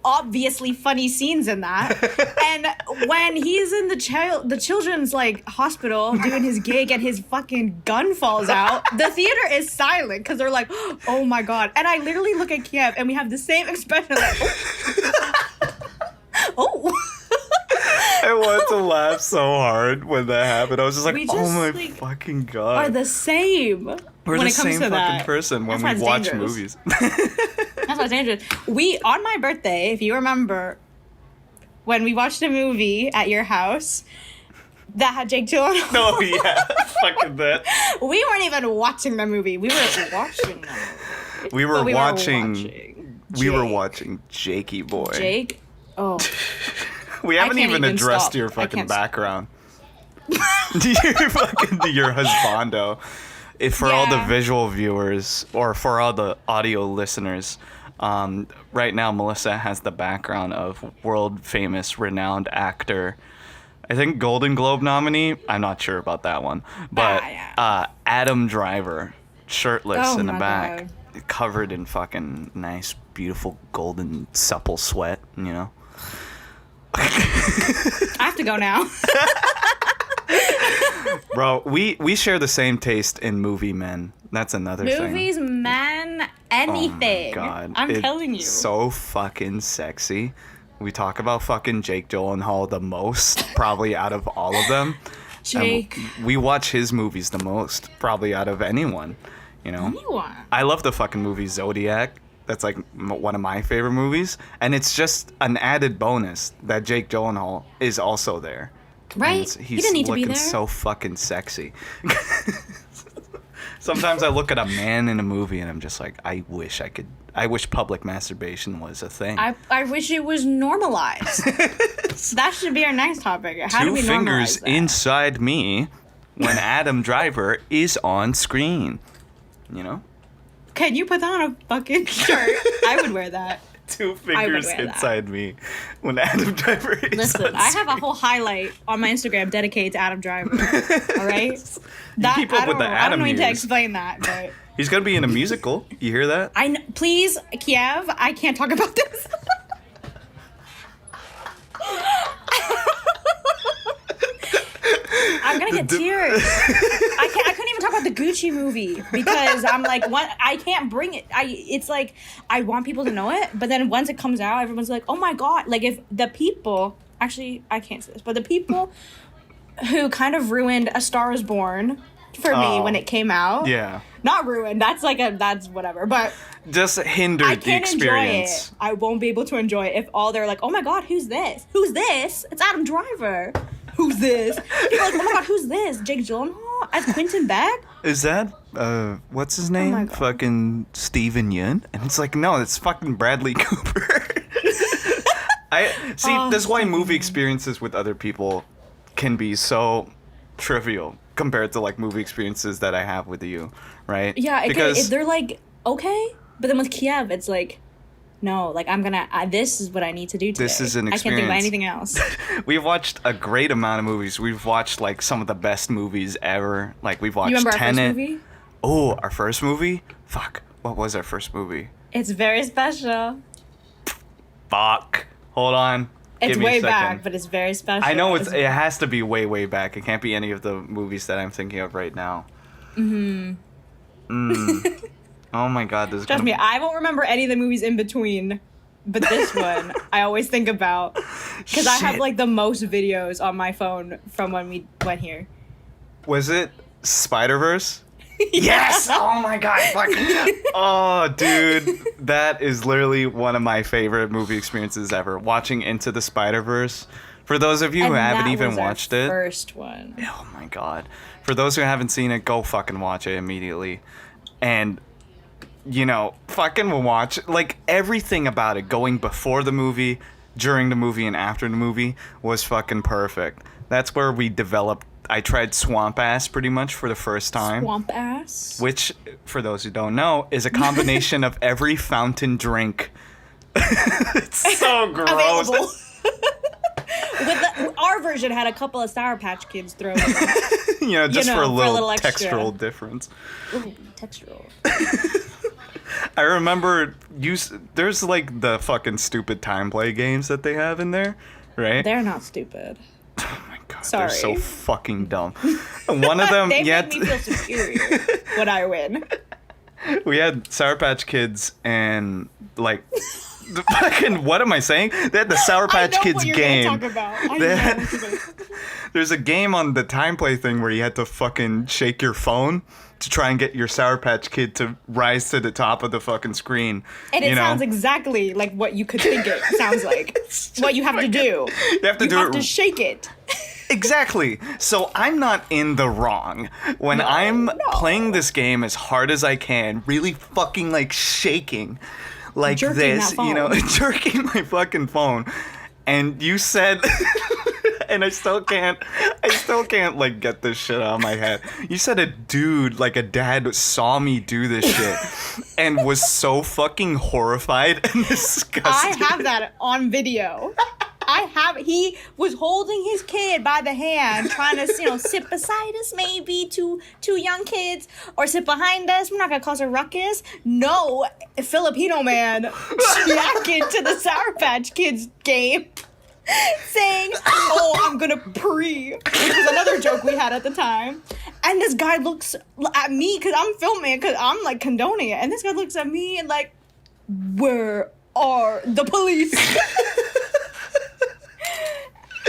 obviously funny scenes in that. And when he's in the children's, like, hospital doing his gig and his fucking gun falls out, the theater is silent because they're like, oh my god. And I literally look at Kiev and we have the same expression, like, oh. want to laugh so hard when that happened. I was just like, We oh just, my like, fucking God. Are the same. We're when the it comes same to fucking that. person when That's we why watch it's dangerous. movies. That's what's dangerous. We, on my birthday, if you remember, when we watched a movie at your house that had Jake Gyllenhaal. Oh, yeah. Fucking that. We weren't even watching the movie. We were watching the movie. We were But watching... We were Jake. watching Jakey Boy. Jake? Oh. We haven't can't even even addressed stop. your I fucking can't background. your husbando. If for all the Yeah. visual viewers or for all the audio listeners, right now Melissa has the background of world famous renowned actor. I think Golden Globe nominee. I'm not sure about that one, but yeah. Adam Driver, shirtless Oh in the my back, God. covered in fucking nice, beautiful golden supple sweat. You know. I have to go now. Bro, we share the same taste in movie men. That's another thing. Movies, men, anything. Oh my God. I'm It's telling you. so fucking sexy. We talk about fucking Jake Gyllenhaal the most, probably out of all of them. Jake. We watch his movies the most, probably out of anyone. You know? Anyone. I love the fucking movie Zodiac. That's like one of my favorite movies. And it's just an added bonus that Jake Gyllenhaal is also there. Right? And He didn't need to be looking there. so fucking sexy. Sometimes I look at a man in a movie and I'm just like, I wish public masturbation was a thing. I wish it was normalized. That should be our next topic. How do Two we fingers normalize that? inside me when Adam Driver is on screen. You know? Can you put that on a fucking shirt? I would wear that. Two would fingers wear that. inside me when Adam Driver is Listen, on I have a screen. whole highlight on my Instagram dedicated to Adam Driver. All right? keep up with the I Adam don't need to years. explain that, but He's gonna be in a musical. You hear that? I know, please, Kiev, I can't talk about this. I'm gonna get tears. I couldn't even talk about the Gucci movie because I'm like, what? I can't bring it. It's like I want people to know it, but then once it comes out, everyone's like, oh my God. Like if the people, actually, I can't say this, but the people who kind of ruined A Star Is Born for me Oh. when it came out. Yeah. Not ruined. That's whatever. But Just hindered I the can't enjoy experience. it. I won't be able to enjoy it if all they're like, oh my God, who's this? Who's this? It's Adam Driver. Who's this? People are like, oh my God, who's this? Jake Gyllenhaal as Quentin Beck? Is that what's his my name? God. Fucking Steven Yeun? And it's like, no, it's fucking Bradley Cooper. I see. Oh, That's why movie experiences with other people can be so trivial compared to like movie experiences that I have with you, right? Yeah, because they're like, okay. But then with Kiev, it's like, no, like this is what I need to do today. This is an I can't think about experience. anything else. we've watched a great amount of movies. We've watched like some of the best movies ever. Like we've watched You remember our first Tenet. movie? Oh, our first movie? Fuck. What was our first movie? It's very special. Fuck. Hold on. It's Give me a way second. back, but it's very special. I know it has to be way, way back. It can't be any of the movies that I'm thinking of right now. Oh my God, this is Trust gonna me, I won't remember any of the movies in between, but this one I always think about because I have Shit. like the most videos on my phone from when we went here. Was it Spider-Verse? Yes! Oh my God, fuck. Oh, dude. That is literally one of my favorite movie experiences ever. Watching Into the Spider-Verse. For those of you who And haven't that even was our watched it. First one. Oh my God. For those who haven't seen it, go fucking watch it immediately. And, you know, fucking watch. Like, everything about it, going before the movie, during the movie, and after the movie, was fucking perfect. That's where we developed. I tried Swamp Ass pretty much for the first time. Swamp ass. Which, for those who don't know, is a combination of every fountain drink. It's so gross. Available. Our version had a couple of Sour Patch Kids thrown in. You know, just for a little extra. textural difference. Ooh, textural. I remember there's like the fucking stupid time play games that they have in there, right? They're not stupid. Oh my God, Sorry. they're so fucking dumb. One of them, They yeah, make me feel superior when I win. we had Sour Patch Kids and like The fucking, what am I saying? They had the Sour Patch I know Kids what you're game. gonna talk about. I They know had- what you're gonna talk about. There's a game on the Time Play thing where you had to fucking shake your phone to try and get your Sour Patch Kid to rise to the top of the fucking screen. And it sounds exactly like what you could think it sounds like. What you have to do. You have to You do have it to shake it. Exactly. So I'm not in the wrong when I'm playing this game as hard as I can, really fucking like shaking like Jerking this, that you know, phone. jerking my fucking phone. And you said and I still can't like get this shit out of my head. You said a dude, like a dad, saw me do this shit and was so fucking horrified and disgusted. I have that on video. He was holding his kid by the hand, trying to, sit beside us, maybe two young kids, or sit behind us. We're not gonna cause a ruckus. No, Filipino man jacking to the Sour Patch Kids game, saying, "Oh, I'm gonna pre," which was another joke we had at the time. And this guy looks at me because I'm filming, because I'm like condoning it, and this guy looks at me and like, "Where are the police?"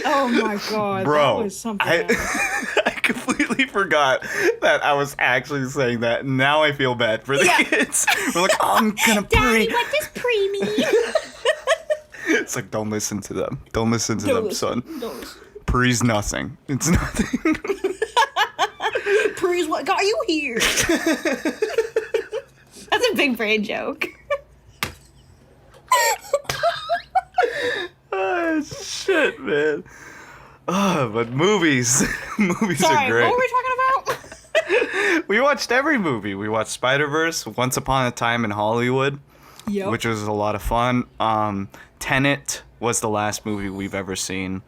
Oh my god, bro, that was something else. I completely forgot that I was actually saying that. Now I feel bad for the kids. We're like, oh, I'm gonna pre. Daddy, what does pre mean? It's like, don't listen to them. Don't listen to them, son. Don't listen. Pre's nothing. It's nothing. Pre's what got you here? That's a big brain joke. Oh, shit, man. Oh, but movies. Movies Sorry, are great. what were we talking about? We watched every movie. We watched Spider-Verse, Once Upon a Time in Hollywood, Yep. which was a lot of fun. Tenet was the last movie we've ever seen,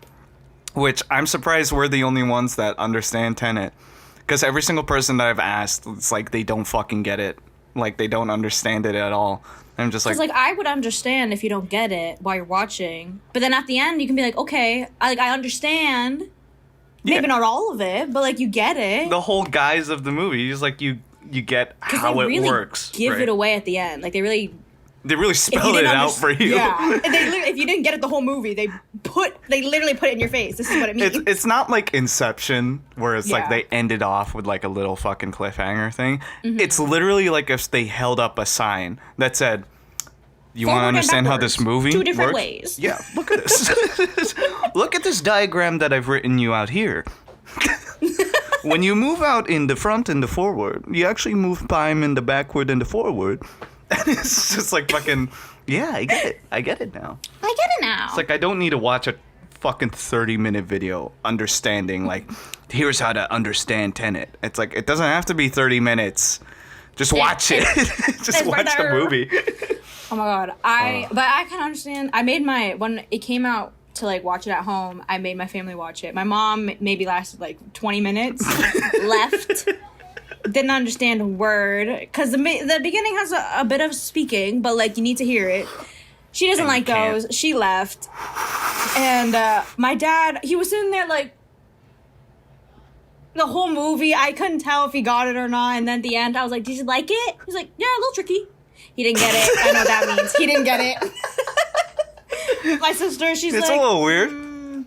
which I'm surprised we're the only ones that understand Tenet. Because every single person that I've asked, it's like they don't fucking get it. Like, they don't understand it at all. I'm just like... Because, I would understand if you don't get it while you're watching. But then at the end, you can be like, okay, I understand. Maybe not all of it, but, you get it. the whole guise of the movie is like you get how they it really works. give right? it away at the end. They really spell it out for you. Yeah. And if you didn't get it the whole movie, they literally put it in your face. This is what it means. It's not like Inception, where it's like Yeah. they ended off with like a little fucking cliffhanger thing. Mm-hmm. It's literally like if they held up a sign that said, "You want to Forward and understand how this backwards. movie Two different works? ways." Yeah, look at this. Look at this diagram that I've written you out here. When you move out in the front and the forward, you actually move time in the backward and the forward." And it's just like fucking, yeah, I get it. I get it now. I get it now. It's like I don't need to watch a fucking 30-minute video understanding, like, here's how to understand Tenet. It's like, it doesn't have to be 30 minutes. Just watch it. Just it's watch right the there. movie. Oh my god. But I can understand. I made when it came out to watch it at home, I made my family watch it. My mom maybe lasted 20 minutes left. Didn't understand a word because the beginning has a bit of speaking, but you need to hear it. She doesn't And like you can't. those. She left, and my dad, he was sitting there the whole movie. I couldn't tell if he got it or not. And then at the end, I was like, "Did you like it?" He's like, "Yeah, a little tricky." He didn't get it. I know what that means. He didn't get it. My sister, she's It's a little weird.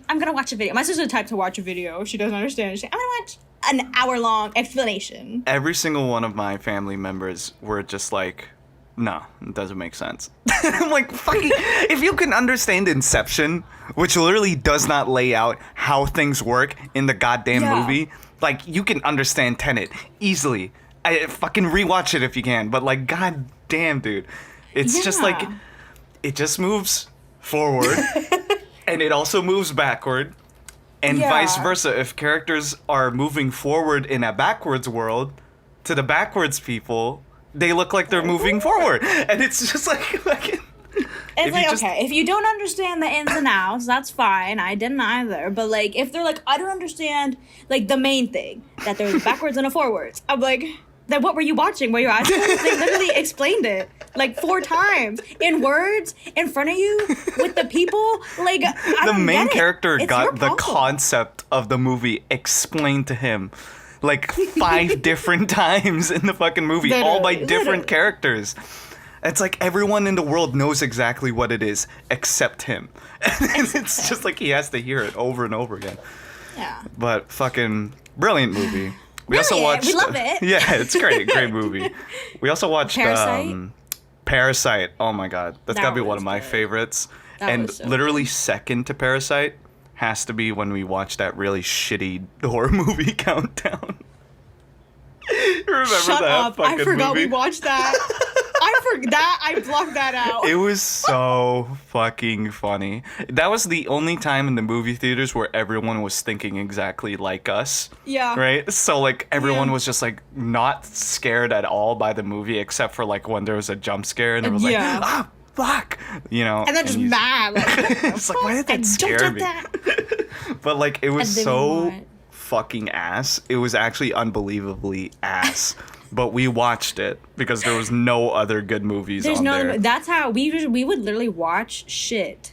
I'm gonna watch a video. My sister's the type to watch a video. She doesn't understand. She's like, I'm gonna watch an hour-long explanation. Every single one of my family members were just like, no, it doesn't make sense. I'm like, fucking, if you can understand Inception, which literally does not lay out how things work in the goddamn Yeah. movie, you can understand Tenet easily. I fucking rewatch it if you can, but goddamn, dude, it's just Yeah. it just moves forward, and it also moves backward. And Yeah. vice versa, if characters are moving forward in a backwards world, to the backwards people, they look like they're moving forward. And it's just fucking... It's okay, if you don't understand the ins and outs, that's fine. I didn't either. But if they're I don't understand the main thing, that there's a backwards and a forwards. I'm like, then what were you watching? Were you watching? They literally explained it 4 times in words in front of you with the people. I The don't main get it. character It's your got the problem. concept of the movie explained to him 5 different times in the fucking movie, all by Literally, different literally. characters. It's like everyone in the world knows exactly what it is except him. And it's just like he has to hear it over and over again. Yeah. But fucking brilliant movie. We Brilliant. also watched. We love it. Yeah, it's great. Great movie. We also watched Parasite? Parasite. Oh my god, that's That gotta be one was of my good. favorites. That And was so literally second to Parasite has to be when we watched that really shitty horror movie Countdown. Remember Shut that up. I fucking forgot movie? we watched that. I blocked that out. It was so fucking funny. That was the only time in the movie theaters where everyone was thinking exactly like us. Yeah. Right? So, like, everyone Yeah. was just, like, not scared at all by the movie, except for, like, when there was a jump scare and it was Yeah. like, ah, fuck! You know? And then just you- mad. Like, It's like, why did that scare don't me? do that. But, like, it was And then so what? fucking ass. It was actually unbelievably ass. But we watched it because there was no other good movies There's on no. there. That's how we would literally watch shit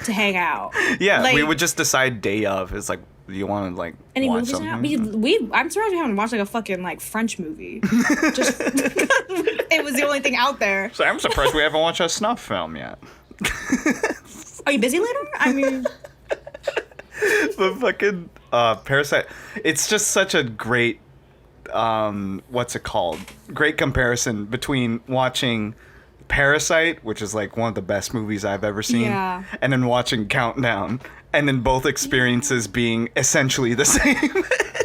to hang out. Yeah, Like, we would just decide day of. It's like, do you want to like any watch movies something? out. I'm surprised we haven't watched like a fucking like French movie. Just it was the only thing out there. So I'm surprised we haven't watched a snuff film yet. Are you busy later? I mean, But fucking Parasite, it's just such a great what's it called? Great comparison between watching Parasite, which is like one of the best movies I've ever seen, Yeah. and then watching Countdown, and then both experiences being essentially the same.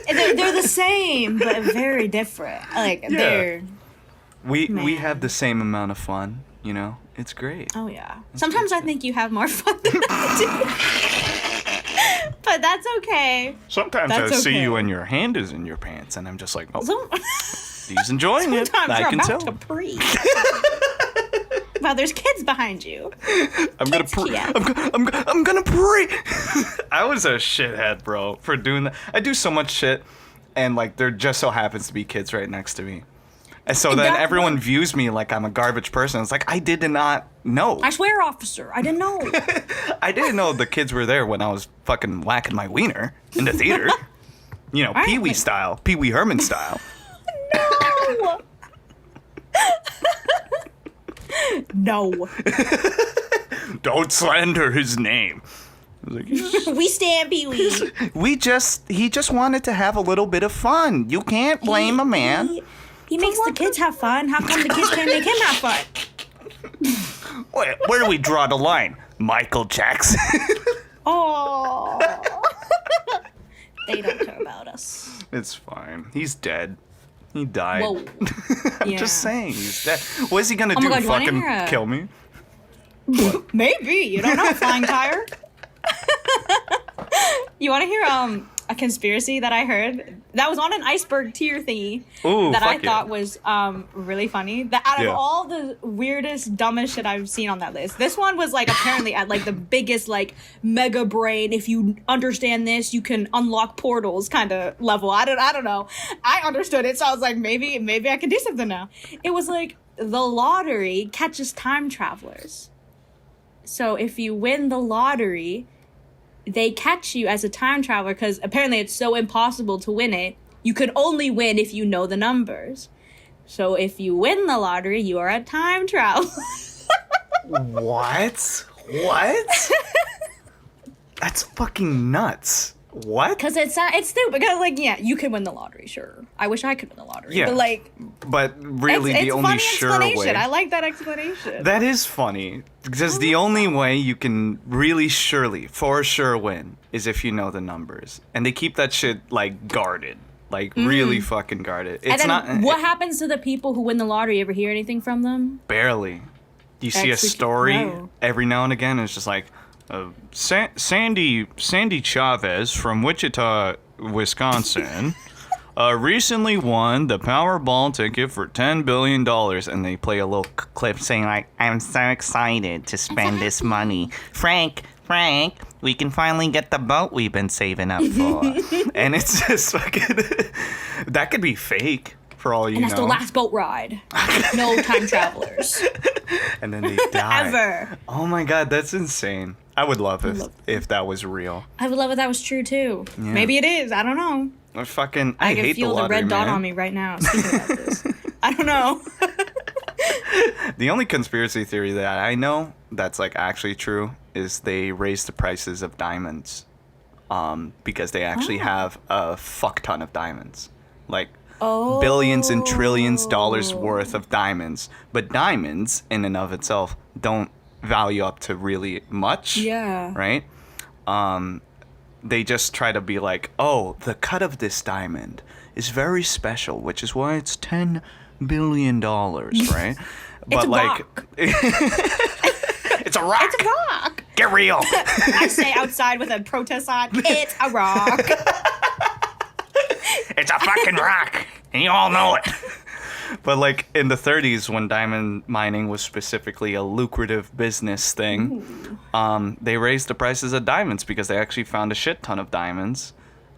they're the same but very different. Like Yeah. they're. we Man. have the same amount of fun, you know? It's great. Oh yeah. Sometimes I think you have more fun than I do. But that's okay. Sometimes That's I see okay. you and your hand is in your pants, and I'm just like, oh, Some- he's enjoying it. Sometimes I you're can about tell. to pre. Well, there's kids behind you. I'm gonna Kids, pre. yeah. I'm gonna pre. I was a shithead, bro, for doing that. I do so much shit, and like there just so happens to be kids right next to me, and so And then that's everyone what- views me like I'm a garbage person. It's like I did not know. I swear, officer, I didn't know. I didn't know the kids were there when I was fucking whacking my wiener in the theater. You know, Right. Pee Wee style, Pee Wee Herman style. No. No. Don't slander his name. I was like, "He's- We stand Pee Wee. he just wanted to have a little bit of fun. You can't blame a man. He makes the kids have fun. How come the kids can't make him have fun? Where do we draw the line? Michael Jackson. Oh. They don't care about us. It's fine. He's dead. He died. Whoa. I'm Yeah. just saying, he's dead. What is he gonna Oh do? my God, you wanna Fucking hear a- kill me? Maybe. You don't know. Flying tire. You want to hear a conspiracy that I heard that was on an iceberg tier thingy Ooh, that I fuck yeah. thought was really funny. That out of Yeah. all the weirdest, dumbest shit I've seen on that list, this one was like apparently at like the biggest like mega brain. If you understand this, you can unlock portals kind of level. I don't know. I understood it, so I was like, maybe I can do something now. It was like the lottery catches time travelers. So if you win the lottery, they catch you as a time traveler because apparently it's so impossible to win it. You could only win if you know the numbers. So if you win the lottery, you are a time traveler. What? What? That's fucking nuts. What? Because it's stupid. Because like, yeah, you can win the lottery, sure. I wish I could win the lottery. Yeah. But like, But really, it's the only funny sure explanation. way. I like that explanation. That is funny. Because the only way you can really surely, for sure, win is if you know the numbers. And they keep that shit, like, guarded. Like, really fucking guarded. and It's then not. what happens to the people who win the lottery? Ever hear anything from them? Barely. You see a Actually, story no. every now and again, and it's just like, Sandy Chavez from Wichita, Wisconsin, recently won the Powerball ticket for $10 billion. And they play a little clip saying, like, I'm so excited to spend this money. Frank, we can finally get the boat we've been saving up for. And it's just fucking... that could be fake, for all you And that's know. the last boat ride. No time travelers. And then they die. Ever. Oh my god, that's insane. I would love if that was real. I would love if that was true too. Yeah. Maybe it is. I don't know. I fucking I can hate feel the the lottery, red dot man. on me right now speaking about this. I don't know. The only conspiracy theory that I know that's like actually true is they raised the prices of diamonds, because they actually have a fuck ton of diamonds, like billions and trillions dollars worth of diamonds. But diamonds in and of itself don't value up to really much. Yeah. Right? They just try to be like, oh, the cut of this diamond is very special, which is why it's $10 billion, right? It's a rock. It's a rock. It's a rock. Get real. I say outside with a protest sign, it's a rock. It's a fucking rock, and you all know it. But like in the 30s, when diamond mining was specifically a lucrative business thing, they raised the prices of diamonds because they actually found a shit ton of diamonds,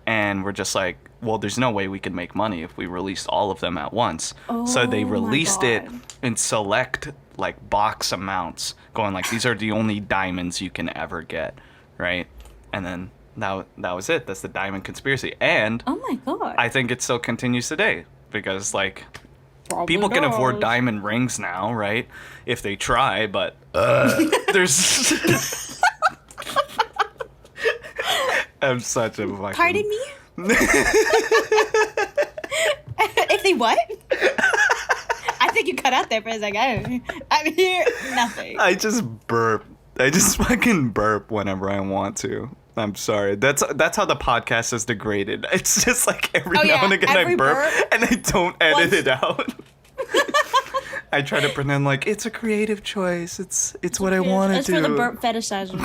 and were just like, well, there's no way we can make money if we released all of them at once. So they released it in select like box amounts, going like, these are the only diamonds you can ever get, right? And then that was it. That's the diamond conspiracy. And Oh my god. I think it still continues today because like Probably people can afford does. diamond rings now, right? If they try, but there's I'm such a fucking... Pardon me? If they what? I think you cut out there for a second. I'm here. Nothing. I just burp. I just fucking burp whenever I want to. I'm sorry. That's how the podcast is degraded. It's just like every now and again I burp and I don't edit it out. I try to pretend like it's a creative choice. It's what I want to do. It's for the burp fetishizer.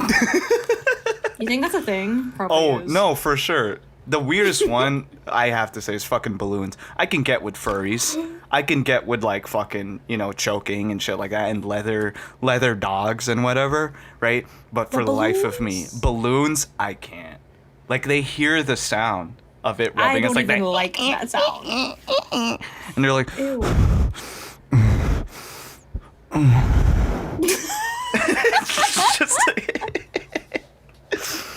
You think that's a thing? Probably is. No, for sure. The weirdest one I have to say is fucking balloons. I can get with furries. I can get with like fucking, choking and shit like that, and leather dogs and whatever, right? But for the life of me, balloons, I can't. Like they hear the sound of it rubbing. I don't it's like even like that sound. And they're like, Ew. it's just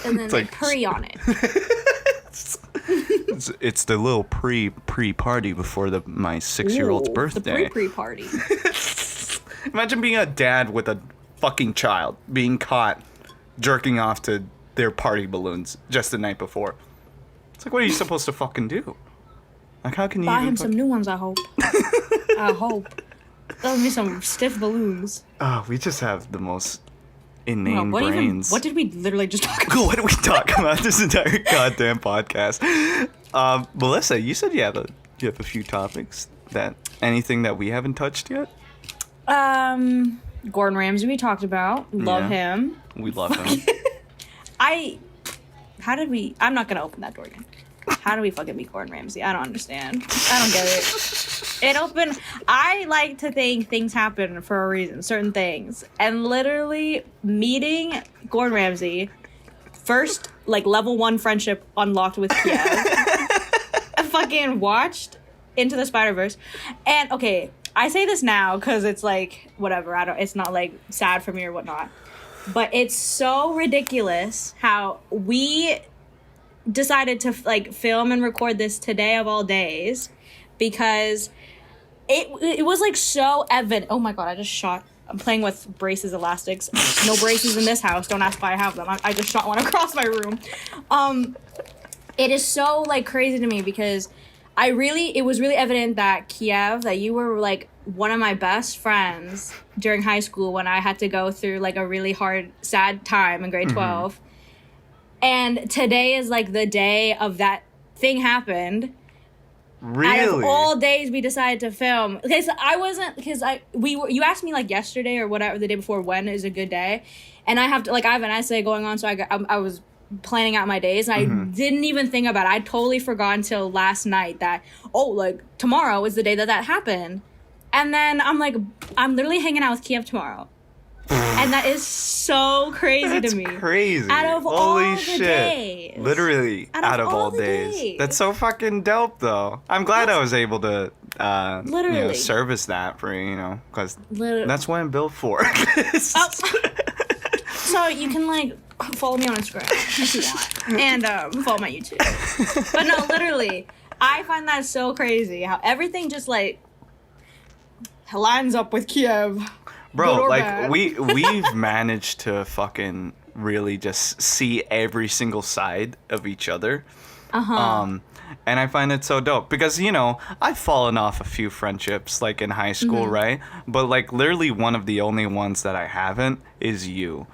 And then it's they like hurry on it. it's the little pre-party before my 6-year-old's birthday. The pre-party. Imagine being a dad with a fucking child being caught jerking off to their party balloons just the night before. It's like, what are you supposed to fucking do? Like, how can you Buy him some new ones, I hope. I hope. Those be some stiff balloons. Oh, we just have the most inane brains. What did we literally just talk about? What did we talk about this entire goddamn podcast? Melissa, you said you have a few topics. Anything that we haven't touched yet? Gordon Ramsay we talked about. Love him. We love him. I'm not gonna open that door again. How do we fucking meet Gordon Ramsay? I don't understand. I don't get it. I like to think things happen for a reason, certain things. And literally meeting Gordon Ramsay, first, like, level 1 friendship unlocked with Kiev. I fucking watched Into the Spider-Verse. And, okay, I say this now because it's, like, whatever. It's not, like, sad for me or whatnot. But it's so ridiculous how we decided to like film and record this today of all days, because it was like so evident. Oh my god, I'm playing with braces, elastics. No braces in this house. Don't ask why I have them. I just shot one across my room. It is so like crazy to me because it was really evident that Kiev, that you were like one of my best friends during high school when I had to go through like a really hard, sad time in grade 12. And today is like the day of that thing happened. Really? Out of all days we decided to film. Okay, so you asked me like yesterday or whatever, the day before, when is a good day. And I have an essay going on, so I was planning out my days, and I didn't even think about it. I totally forgot until last night that, like tomorrow is the day that happened. And then I'm like, I'm literally hanging out with Kiev tomorrow. And that is so crazy to me. That's crazy. Out of Holy all shit. the days. Literally, out of all days. That's so fucking dope, though. I'm glad I was able to service that for you, because that's what I'm built for. So you can, like, follow me on Instagram if you want. And follow my YouTube. But no, literally, I find that so crazy how everything just, like, lines up with Kiev. Bro, Good or like bad. we've managed to fucking really just see every single side of each other. And I find it so dope because, you know, I've fallen off a few friendships like in high school, right? But like literally one of the only ones that I haven't is you.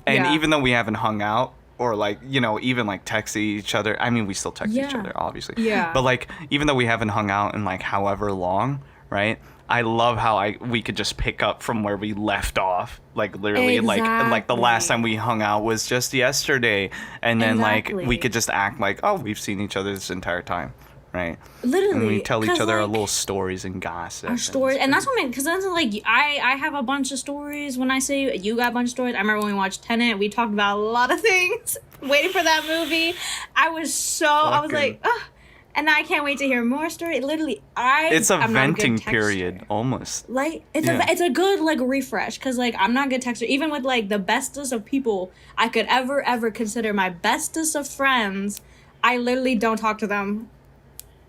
And Yeah. even though we haven't hung out or like, you know, even like texted each other, I mean, we still text each Yeah. other, obviously. Yeah. But like, even though we haven't hung out in like however long, right? I love how we could just pick up from where we left off. Like literally like the last time we hung out was just yesterday. And then like we Exactly. could just act like, oh, we've seen each other this entire time. Right? Literally. And we tell each 'cause, other our like, little stories and gossip. our stories, and that's what I mean, because that's like I have a bunch of stories. When I say you got a bunch of stories, I remember when we watched Tenet, we talked about a lot of things. Waiting for that movie, I was like, ugh. And I can't wait to hear more story. Literally, It's a I'm not venting good texter. period, almost. Like Yeah. it's a good like refresh, because like I'm not a good texter. Even with like the bestest of people I could ever consider my bestest of friends, I literally don't talk to them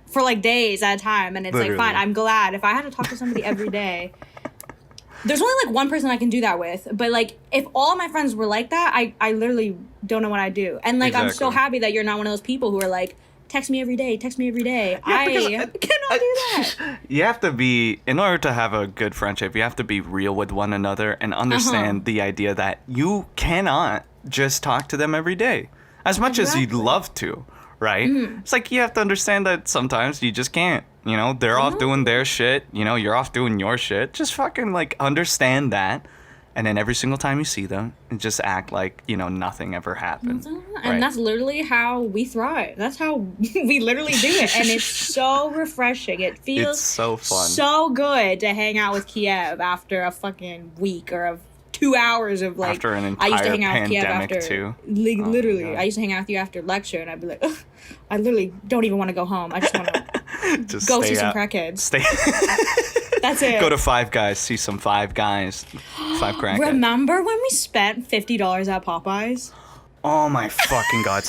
for like days at a time, and it's Literally. like fine. I'm glad if I had to talk to somebody every day. There's only like one person I can do that with, but like if all my friends were like that, I literally don't know what I do. And like I'm so Exactly. happy that you're not one of those people who are like, text me every day. I because cannot do that. You have to be, in order to have a good friendship, you have to be real with one another and understand the idea that you cannot just talk to them every day as much as you'd Exactly. love to, right? It's like you have to understand that sometimes you just can't. You know, they're off doing their shit. You know, you're off doing your shit. Just fucking like understand that. And then every single time you see them, just act like, you know, nothing ever happened. And that's literally how we thrive. That's how we literally do it. And it's so refreshing. It feels It's so fun. so good to hang out with Kiev after a fucking week or of 2 hours of like. After an I used to entire hang out with Kiev pandemic, after. too. Like, Oh, literally, God. I used to hang out with you after lecture, and I'd be like, ugh, I literally don't even want to go home. I just want to Just go stay see some out. crackheads. Stay. That's it. Go to Five Guys, see some Five Guys. Five crackheads. Remember when we spent $50 at Popeyes? Oh my fucking god,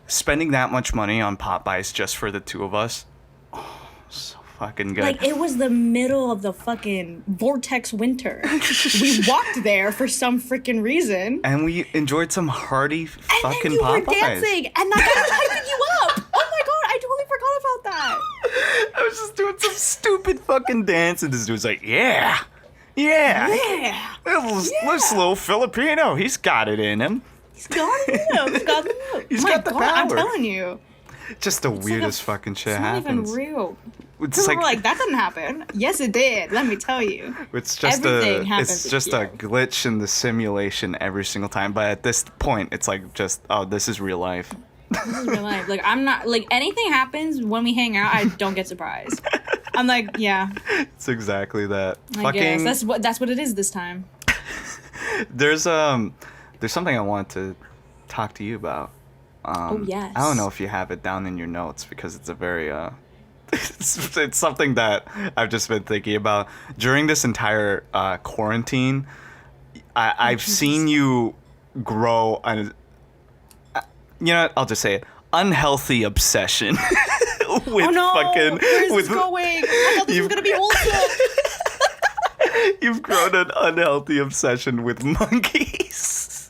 spending that much money on Popeyes just for the two of us. Oh, so fucking good. Like, it was the middle of the fucking vortex winter. We walked there for some freaking reason. And we enjoyed some hearty And fucking then you Popeyes. were dancing, and that guy was hyping you up. Oh my god, I totally forgot about that. I was just doing some stupid fucking dance, and this dude's like, yeah. Yeah. This little Filipino, he's got it in him. He's got the move. He's got the move. He's My got the God, I'm power. telling you. Just the It's like weirdest a- fucking shit It's not happens. even real. It's People were like, that didn't happen. Yes, it did. Let me tell you. It's just Everything happens it's with just a you. glitch in the simulation every single time. But at this point, it's like just, oh, this is real life. This is real life. Like, I'm not, like, anything happens when we hang out, I don't get surprised. I'm like, yeah, It's exactly that. I guess. That's what it is this time. There's something I want to talk to you about. Oh, yes. I don't know if you have it down in your notes because it's a very it's something that I've just been thinking about during this entire quarantine. I've seen you grow an you know what, I'll just say it, unhealthy obsession with Oh no! fucking Where's with this going? I thought this was gonna be wholesome. You've grown an unhealthy obsession with monkeys.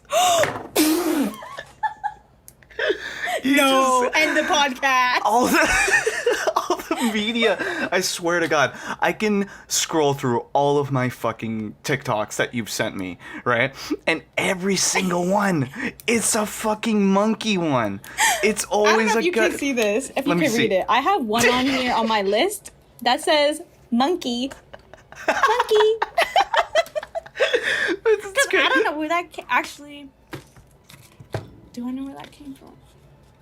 You No, just- end the podcast. all the media. I swear to God, I can scroll through all of my fucking TikToks that you've sent me, right? And every single one, it's a fucking monkey one. It's I don't always know a if you good. can see this. If you Let me can read see. it, I have one on here on my list that says monkey. Monkey. I don't know where that actually. Do I know where that came from?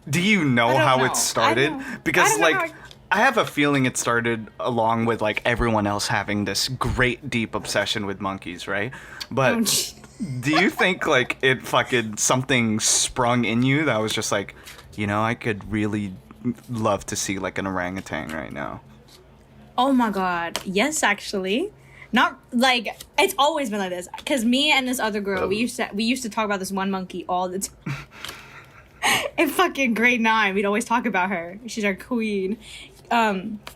Do you know I don't how know. it started? I don't know. Because I don't know like how I have a feeling it started along with like everyone else having this great deep obsession with monkeys, right? But Oh, gee. do you think like it fucking something sprung in you that was just like, you know, I could really love to see like an orangutan right now? Oh my god. Yes, actually. Not like it's always been like this. Cause me and this other girl, we used to talk about this one monkey all the time. In fucking grade 9, we'd always talk about her. She's our queen.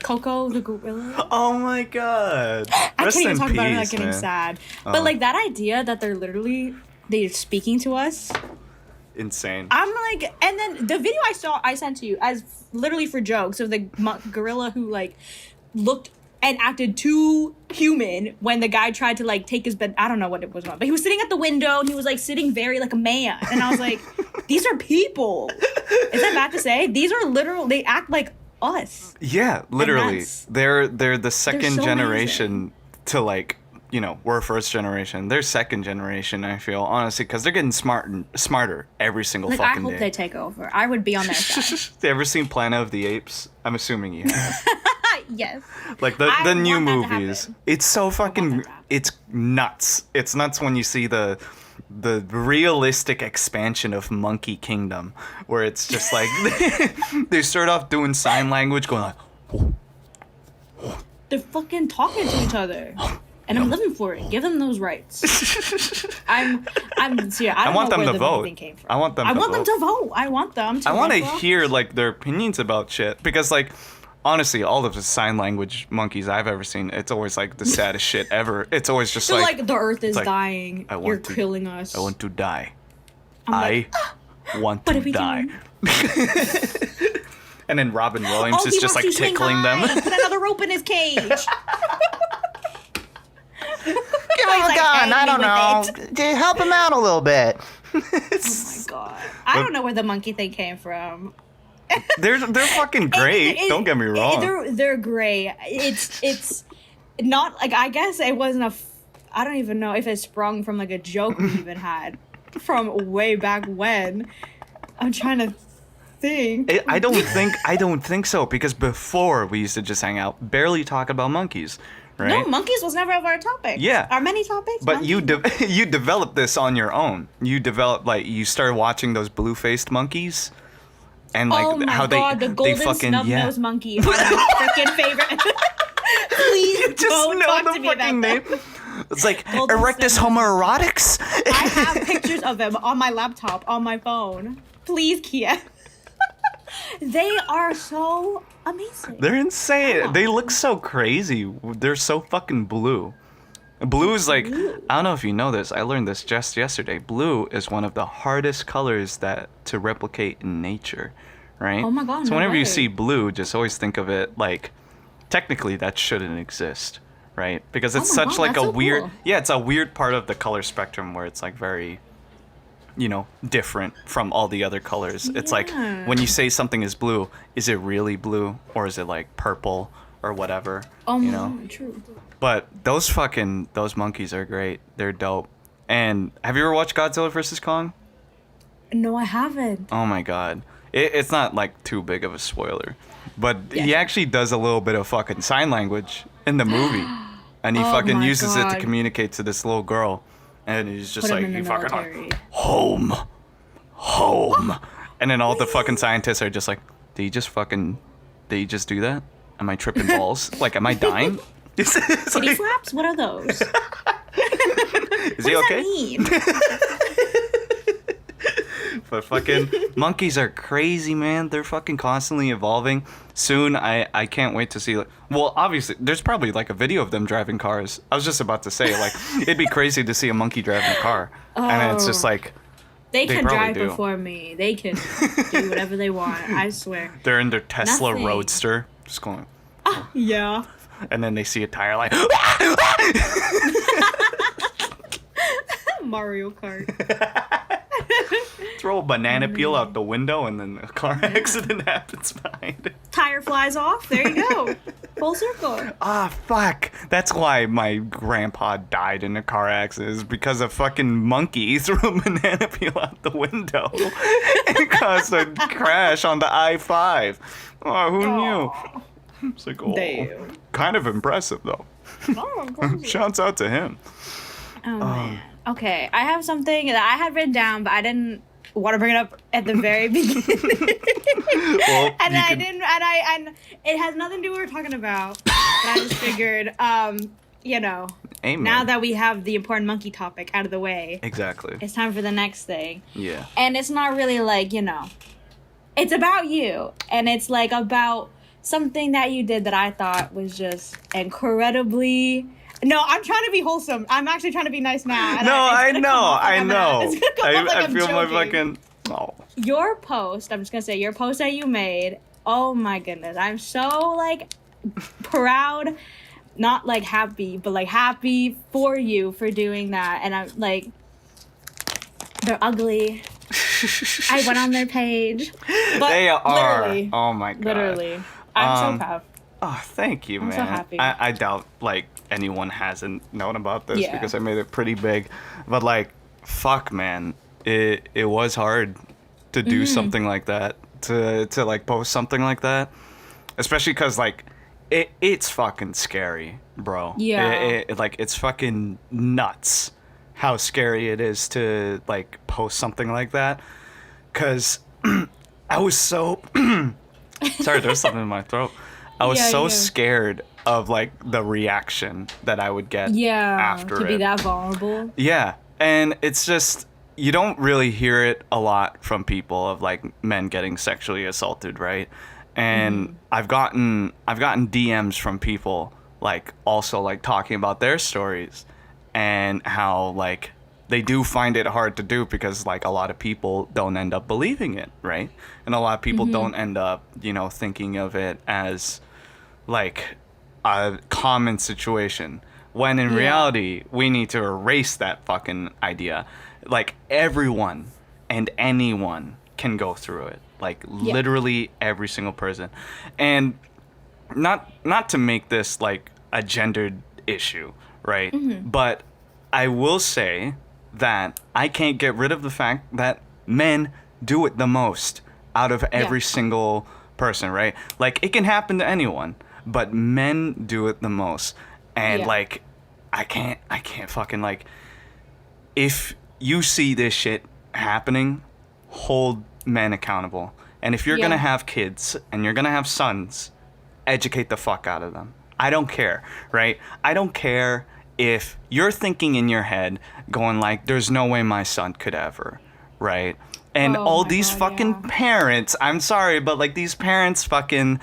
Coco the gorilla. Oh my god. I Rest can't even in talk about it peace, without getting man. sad. But like that idea that they're speaking to us. Insane. I'm like, and then the video I sent to you as literally for jokes of the gorilla who like looked and acted too human when the guy tried to like take his bed. I don't know what it was about, but he was sitting at the window and he was like sitting very like a man. And I was like, these are people. Is that bad to say? These are literal. They act like us. Yeah, literally. They're the second so generation to like, you know, we're first generation. They're second generation, I feel, honestly, because they're getting smarter every single Like, fucking I hope day. they take over. I would be on their side. You ever seen Planet of the Apes? I'm assuming you have. Yes. Like I the new want that to movies. happen. It's so fucking, it's nuts. It's nuts when you see the realistic expansion of Monkey Kingdom, where it's just like they start off doing sign language, going like, They're fucking talking to each other. And I'm living for it. Give them those rights. I'm serious. I want don't know them where to the vote. thing came from. I want them to them to vote. I want them to I want to vote. hear like their opinions about shit, because like honestly, all of the sign language monkeys I've ever seen, it's always like the saddest shit ever. It's always just They're like, like, the earth is like, dying. I want You're to- killing us. I want to die. I'm like, I want what to are we die. doing? And then Robin Williams Oh, is he just like wants to swing tickling them. high. Put another rope in his cage. Give him a like, gun. hang I me don't with know. Help him out a little bit. Oh my god. I don't know where the monkey thing came from. They're fucking great. Don't get me wrong. They're great. It's not like, I guess it wasn't I don't even know if it sprung from like a joke we even had from way back when. I'm trying to think. I don't think so, because before we used to just hang out, barely talk about monkeys, right? No, monkeys was never our topic. Yeah. Our many topics. But you monkeys. you developed this on your own. You developed, like, you started watching those blue-faced monkeys, and like oh my how god, they the golden fucking snub-nosed monkey are my freaking favorite. Please You just don't know talk the to me about fucking name. them. It's like Golden Erectus snub-nosed. homoerotics. I have pictures of them on my laptop, on my phone. Please, Kia. They are so amazing. They're insane. Wow. They look so crazy. They're so fucking blue. Blue is like, I don't know if you know this. I learned this just yesterday. Blue is one of the hardest colors to replicate in nature, right? Oh my God, So no whenever way. you see blue, just always think of it like, technically that shouldn't exist, right? Because it's Oh my such God, like that's a so weird, cool. yeah, it's a weird part of the color spectrum where it's like very, you know, different from all the other colors. It's like Yeah. when you say something is blue, is it really blue or is it like purple or whatever? You know? True. But those monkeys are great. They're dope. And have you ever watched Godzilla vs. Kong? No, I haven't. Oh my god. It's not like too big of a spoiler. But he Yeah. actually does a little bit of fucking sign language in the movie. And he Oh fucking my uses it to God. communicate to this little girl. And he's just Put like, him in you the fucking military. home. And then all the fucking scientists are just like, did he just do that? Am I tripping balls? Like, am I dying? It's Kitty like, flaps? What are those? is What he does okay? that mean? But fucking monkeys are crazy, man. They're fucking constantly evolving. Soon, I can't wait to see. Like, well, obviously, there's probably like a video of them driving cars. I was just about to say, like, it'd be crazy to see a monkey driving a car, and it's just like They They can probably drive do. before me. They can do whatever they want. I swear. they're in their Tesla Nothing. Roadster, just going, Yeah. and then they see a tire like, Mario Kart. throw a banana peel out the window, and then a car accident happens behind it. Tire flies off. There you go. Full circle. Ah, fuck. That's why my grandpa died in a car accident, is because a fucking monkey threw a banana peel out the window and caused a crash on the I-5. Oh, who knew? It's like, oh, Damn. kind of impressive, though. Shouts out to him. Oh man. Okay, I have something that I had written down, but I didn't want to bring it up at the very beginning. Well, And you I can- didn't, and it has nothing to do with what we're talking about. But I just figured, you know, Amen. now that we have the important monkey topic out of the way, Exactly. it's time for the next thing. Yeah. And it's not really like, you know, it's about you. And it's like about something that you did that I thought was just incredibly. No, I'm trying to be wholesome. I'm actually trying to be nice now. And No, I know. It's gonna come off like I I'm feel my joking. fucking. Oh. Your post, I'm just gonna say, your post that you made, oh my goodness, I'm so, like, proud, not, like, happy, but, like, happy for you for doing that. And I'm, like, they're ugly. I went on their page. But They are. literally, Oh my god. literally. I'm so proud. Oh, thank you, I'm man. so happy. I doubt, like, anyone hasn't known about this Yeah. because I made it pretty big. But, like, fuck, man. It was hard to do something like that, to like post something like that, especially because like it's fucking scary, bro. Yeah. Like it's fucking nuts how scary it is to like post something like that, because I was so sorry, there's something in my throat. I was so scared of like the reaction that I would get after to be that vulnerable. Yeah, and it's just, you don't really hear it a lot from people of like men getting sexually assaulted, right? And I've gotten DMs from people like also like talking about their stories and how like they do find it hard to do because like a lot of people don't end up believing it, right? And a lot of people don't end up, you know, thinking of it as like a common situation, when in reality we need to erase that fucking idea. Like everyone and anyone can go through it, like literally every single person. And not to make this like a gendered issue, right? But I will say that I can't get rid of the fact that men do it the most out of every single person, right? Like it can happen to anyone, but men do it the most. And like I can't fucking like, if you see this shit happening, hold men accountable. And if you're gonna have kids and you're gonna have sons, educate the fuck out of them. I don't care, right? I don't care if you're thinking in your head going like, there's no way my son could ever, right? And all these fucking parents, I'm sorry, but like these parents fucking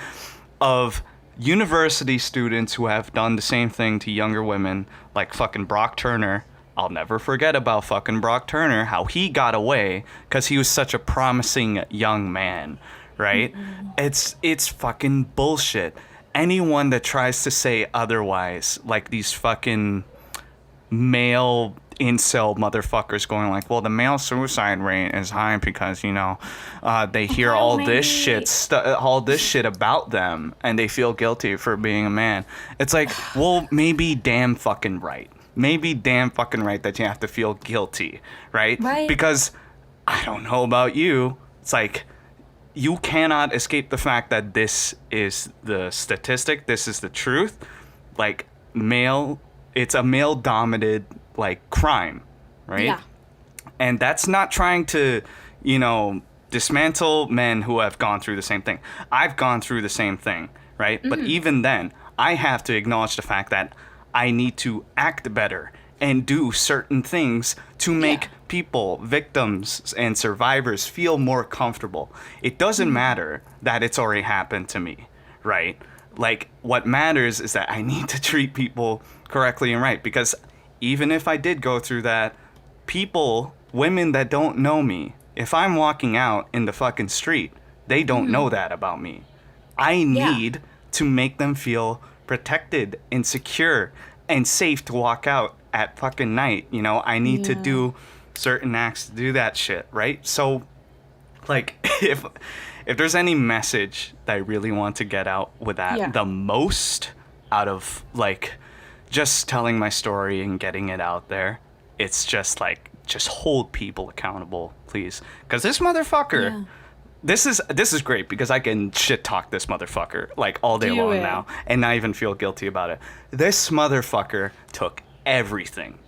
of university students who have done the same thing to younger women, like fucking Brock Turner. I'll never forget about fucking Brock Turner, how he got away because he was such a promising young man, right? It's fucking bullshit. Anyone that tries to say otherwise, like these fucking male incel motherfuckers going like, well, the male suicide rate is high because, you know, they hear all this shit about them and they feel guilty for being a man. It's like, well, maybe damn fucking right. Maybe damn fucking right that you have to feel guilty, right? Because I don't know about you. It's like, you cannot escape the fact that this is the statistic. This is the truth. Like, it's a male dominated like crime, right? Yeah. And that's not trying to, you know, dismantle men who have gone through the same thing. I've gone through the same thing, right? But even then, I have to acknowledge the fact that I need to act better and do certain things to make people, victims and survivors feel more comfortable. It doesn't matter that it's already happened to me, right? Like, what matters is that I need to treat people correctly and right, because even if I did go through that, people, women that don't know me, if I'm walking out in the fucking street, they don't know that about me. I need to make them feel protected and secure and safe to walk out at fucking night. You know, I need to do certain acts to do that shit, right? So, like, if there's any message that I really want to get out with that, the most out of, like, just telling my story and getting it out there, it's just, like, just hold people accountable, please. Because this motherfucker... This is great because I can shit talk this motherfucker like all day long now and not even feel guilty about it. This motherfucker took everything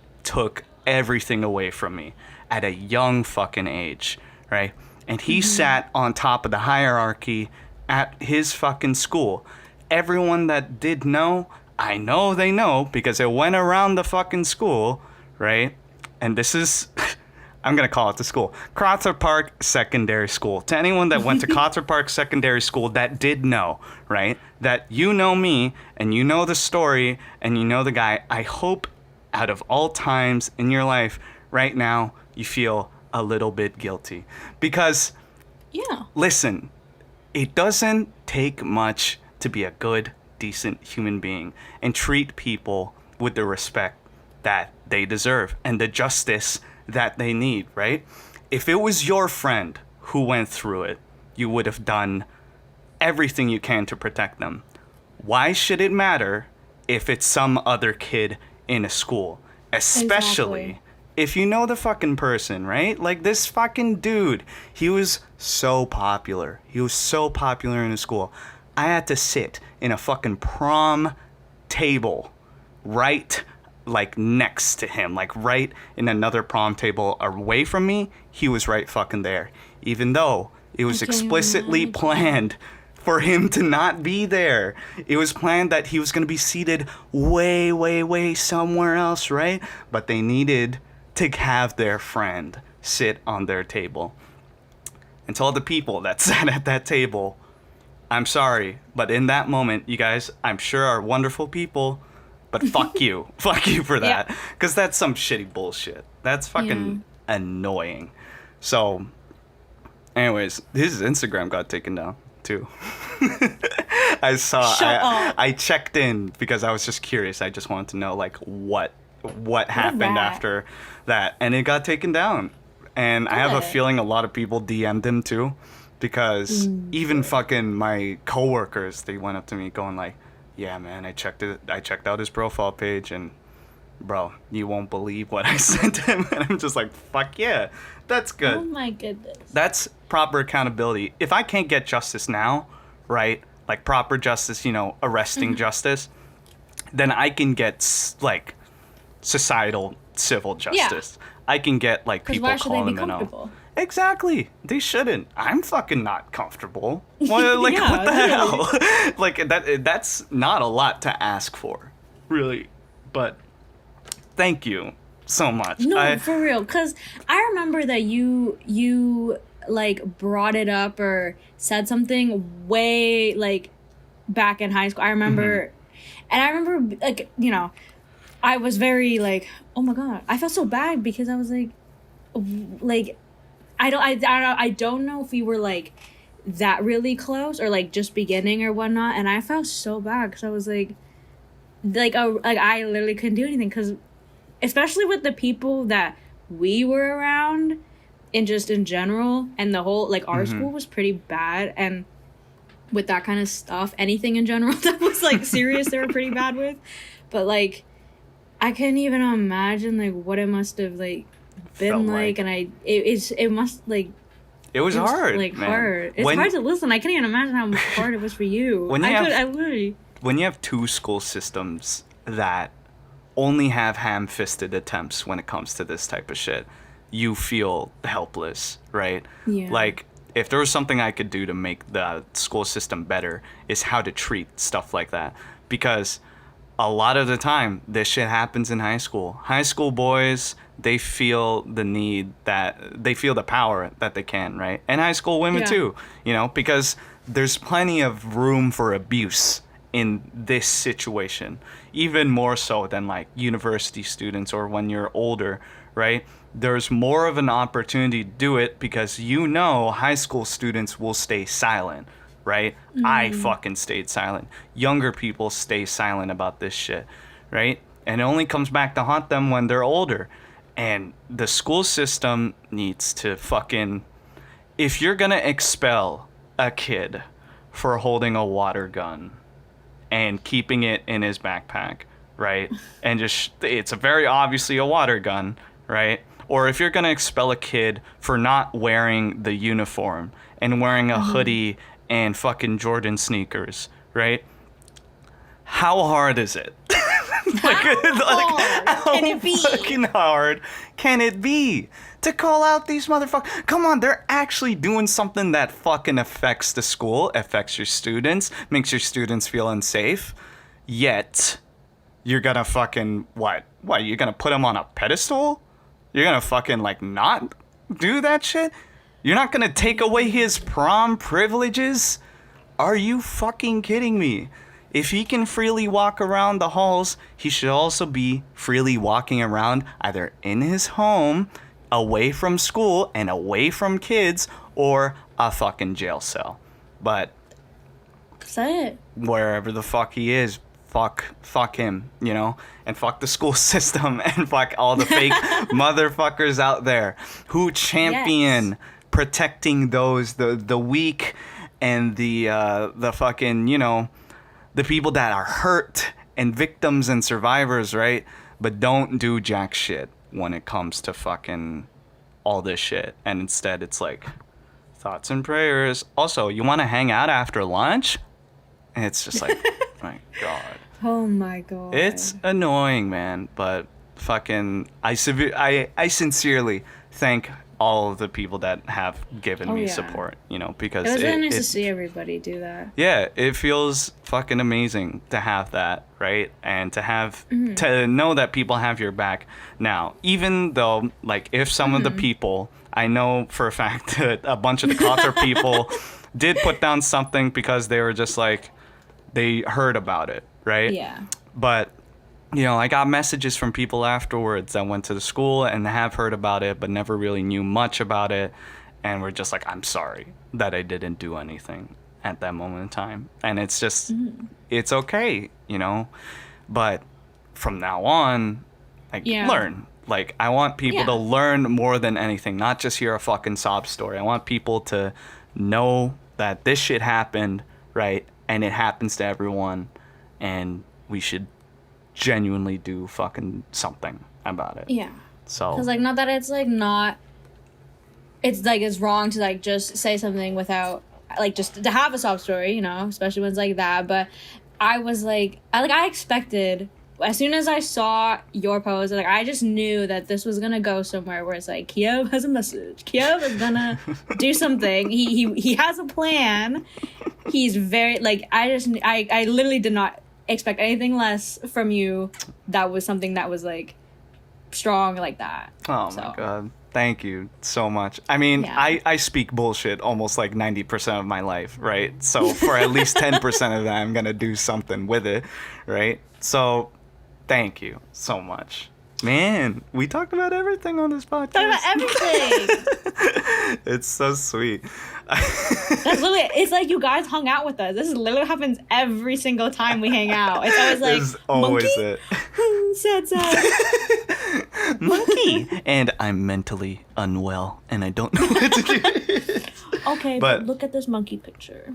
away from me at a young fucking age, right? And he sat on top of the hierarchy at his fucking school. Everyone that did know, I know they know because it went around the fucking school, right? And this is... I'm going to call it the school. Crawford Park Secondary School. To anyone that went to Crawford Park Secondary School that did know, right? That you know me and you know the story and you know the guy. I hope out of all times in your life right now you feel a little bit guilty. Because, listen, it doesn't take much to be a good, decent human being and treat people with the respect that they deserve and the justice that they need, right? If it was your friend who went through it, you would have done everything you can to protect them. Why should it matter if it's some other kid in a school? Especially if you know the fucking person, right? Like this fucking dude, he was so popular. He was so popular in the school. I had to sit in a fucking prom table right like next to him, like right in another prom table away from me. He was right fucking there, even though it was explicitly planned for him to not be there. It was planned that he was going to be seated way somewhere else, right? But they needed to have their friend sit on their table. And to all the people that sat at that table, I'm sorry, but in that moment, you guys, I'm sure are wonderful people, but fuck you. Fuck you for that. Because that's some shitty bullshit. That's fucking annoying. So, anyways, his Instagram got taken down, too. I saw. I checked in because I was just curious. I just wanted to know, like, what happened after that. And it got taken down. And I have a feeling a lot of people DM'd him, too. Because even fucking my coworkers, they went up to me going like, yeah, man, I checked out his profile page and bro, you won't believe what I sent him. And I'm just like, fuck yeah, that's good. Oh my goodness. That's proper accountability. If I can't get justice now, right, like proper justice, arresting justice, then I can get like societal civil justice. I can get like people calling them out. Exactly. They shouldn't. I'm fucking not comfortable. What, like, what the hell? Like, that's not a lot to ask for, really. But thank you so much. No, for real. Because I remember that you like, brought it up or said something way, like, back in high school. I remember, and I remember, like, I was very, like, oh, my God. I felt so bad because I was, like, I don't know if we were like that really close or like just beginning or whatnot, and I felt so bad because I was like I literally couldn't do anything because, especially with the people that we were around, and just in general, and the whole like our school was pretty bad, and with that kind of stuff, anything in general that was like serious, they were pretty bad with, but like I couldn't even imagine like what it must have like been like, and it must like it was hard, like man. hard. It's hard to listen. I can't even imagine how hard it was for you. When you have two school systems that only have ham-fisted attempts when it comes to this type of shit, you feel helpless, right? Yeah. Like if there was something I could do to make the school system better, is how to treat stuff like that, because a lot of the time this shit happens in high school. High school boys, they feel the power that they can, right? And high school women too, because there's plenty of room for abuse in this situation, even more so than like university students or when you're older, right? There's more of an opportunity to do it because high school students will stay silent, right? I fucking stayed silent. Younger people stay silent about this shit, right? And it only comes back to haunt them when they're older. And the school system needs to fucking... If you're gonna expel a kid for holding a water gun and keeping it in his backpack, right? And it's very obviously a water gun, right? Or if you're gonna expel a kid for not wearing the uniform and wearing a hoodie and fucking Jordan sneakers, right? How hard is it? How can it be? Fucking hard can it be to call out these motherfuckers? Come on, they're actually doing something that fucking affects the school, affects your students, makes your students feel unsafe. Yet, you're gonna fucking what? What? You're gonna put them on a pedestal? You're gonna fucking, like, not do that shit? You're not gonna take away his prom privileges? Are you fucking kidding me? If he can freely walk around the halls, he should also be freely walking around either in his home, away from school and away from kids, or a fucking jail cell. But Say it. wherever the fuck he is, fuck him, you know? And fuck the school system and fuck all the fake motherfuckers out there who champion protecting those, the weak and the fucking, you know, the people that are hurt and victims and survivors, right? But don't do jack shit when it comes to fucking all this shit. And instead it's like thoughts and prayers. Also, you want to hang out after lunch? And it's just like, my God. Oh my God. It's annoying, man. But fucking, I sincerely thank all of the people that have given me support, you know, because it was really nice to see everybody do that. Yeah, it feels fucking amazing to have that, right? And to have to know that people have your back. Now, even though, like, if some of the people, I know for a fact that a bunch of the Qatar people did put down something because they were just like, they heard about it, right? Yeah. But you know, I got messages from people afterwards that went to the school and have heard about it, but never really knew much about it. And were just like, I'm sorry that I didn't do anything at that moment in time. And it's just, it's okay, you know? But from now on, like, learn. Like, I want people to learn more than anything, not just hear a fucking sob story. I want people to know that this shit happened, right? And it happens to everyone. And we should genuinely do fucking something about it. Yeah. So, because, like, not that it's, like, not, it's, like, it's wrong to, like, just say something without, like, just to have a sob story, you know, especially when it's like that. But I was, like, I expected, as soon as I saw your post, like, I just knew that this was gonna go somewhere where it's like, Kiev has a message. Kiev is gonna do something. He has a plan. He's very, like, I literally did not expect anything less from you. That was something that was, like, strong like that. Oh my God, thank you so much. I mean, I speak bullshit almost like 90% of my life, right? So for at least 10% of that, I'm gonna do something with it, right? So thank you so much, man. We talked about everything on this podcast. Talk about everything. It's so sweet. That's literally, it's like you guys hung out with us. This is literally happens every single time we hang out. It's always like, It's always monkey? it. sad. Monkey. And I'm mentally unwell and I don't know what to do. Okay, but look at this monkey picture.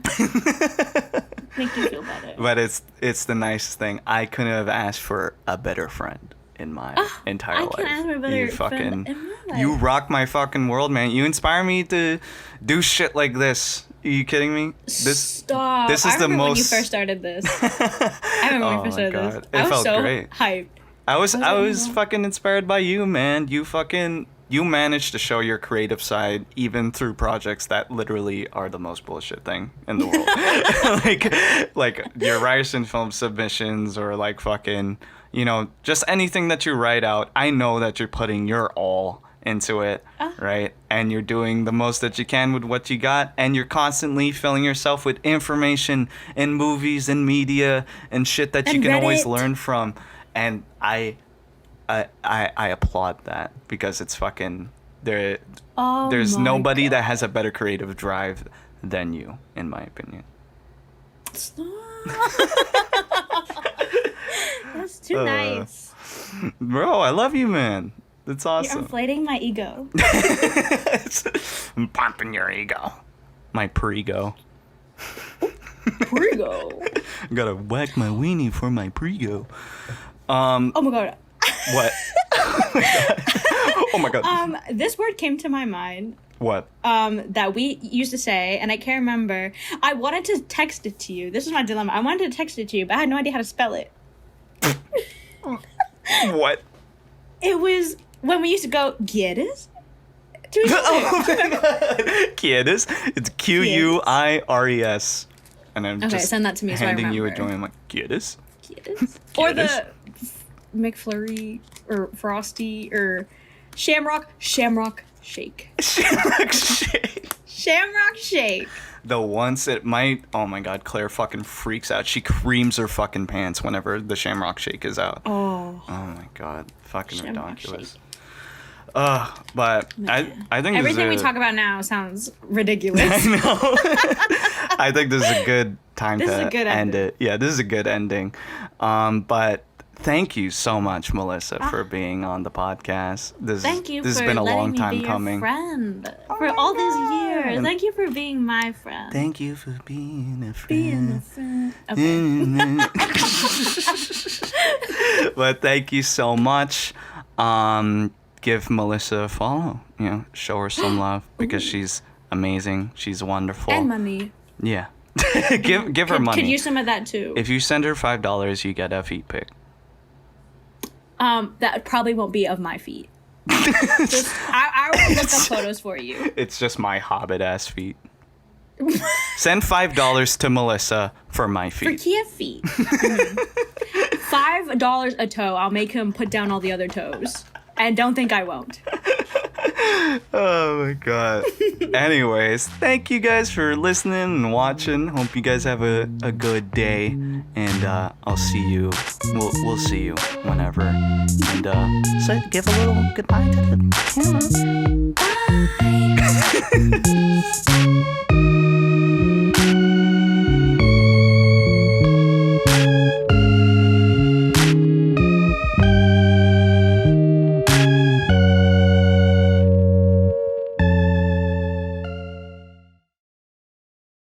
Make you feel better. But it's the nicest thing. I couldn't have asked for a better friend in my entire life. I can't ask for a better friend in my life. You rock my fucking world, man. You inspire me to do shit like this. Are you kidding me? Stop. This is I remember the most. when you first started this. I remember when you first started this. It I was felt so great. hyped. I was fucking inspired by you, man. You managed to show your creative side even through projects that literally are the most bullshit thing in the world. like your Ryerson film submissions or like fucking, you know, just anything that you write out. I know that you're putting your all into it, right? And you're doing the most that you can with what you got, and you're constantly filling yourself with information and movies and media and shit that you can always learn from. And I applaud that because it's fucking there's nobody that has a better creative drive than you, in my opinion. Stop. That's too nice. Bro, I love you, man. That's awesome. You're inflating my ego. I'm pumping your ego. My prego. Prego. Gotta whack my weenie for my prego. Oh my God. What? Oh my God. This word came to my mind. What? That we used to say, and I can't remember. I wanted to text it to you. This was my dilemma. I wanted to text it to you, but I had no idea how to spell it. What? It was when we used to go, ¿Quieres? To each other. Oh my God. Quieres? It's Quires. And I'm just send that to me so I handing you a remember. joint. I'm like, Quieres? Or the McFlurry or Frosty or Shamrock shake. Shamrock shake. Shamrock shake. The once it might. Oh my God, Claire fucking freaks out. She creams her fucking pants whenever the Shamrock shake is out. Oh. Oh my God, fucking Shamrock ridiculous. But I think everything we this is talk about now sounds ridiculous. I know. I think this is a good time This is to a good end ending. it. Yeah, this is a good ending. But thank you so much, Melissa, for being on the podcast. Thank you This for has been a letting long me time be coming. your friend for all these years. God. Thank you for being my friend. Thank you for being a Being a friend. friend. Okay. But thank you so much. Give Melissa a follow. Show her some love because she's amazing. She's wonderful. And money. Yeah. give her money. Could use some of that too. If you send her $5, you get a feet pic. That probably won't be of my feet. I will look up photos for you. It's just my hobbit ass feet. Send $5 to Melissa for my For feet. Kia feet. $5 a toe. I'll make him put down all the other toes. And don't think I won't. Oh my God. Anyways, thank you guys for listening and watching. Hope you guys have a good day. And I'll see you. We'll see you whenever. And So give a little goodbye to the camera. Bye.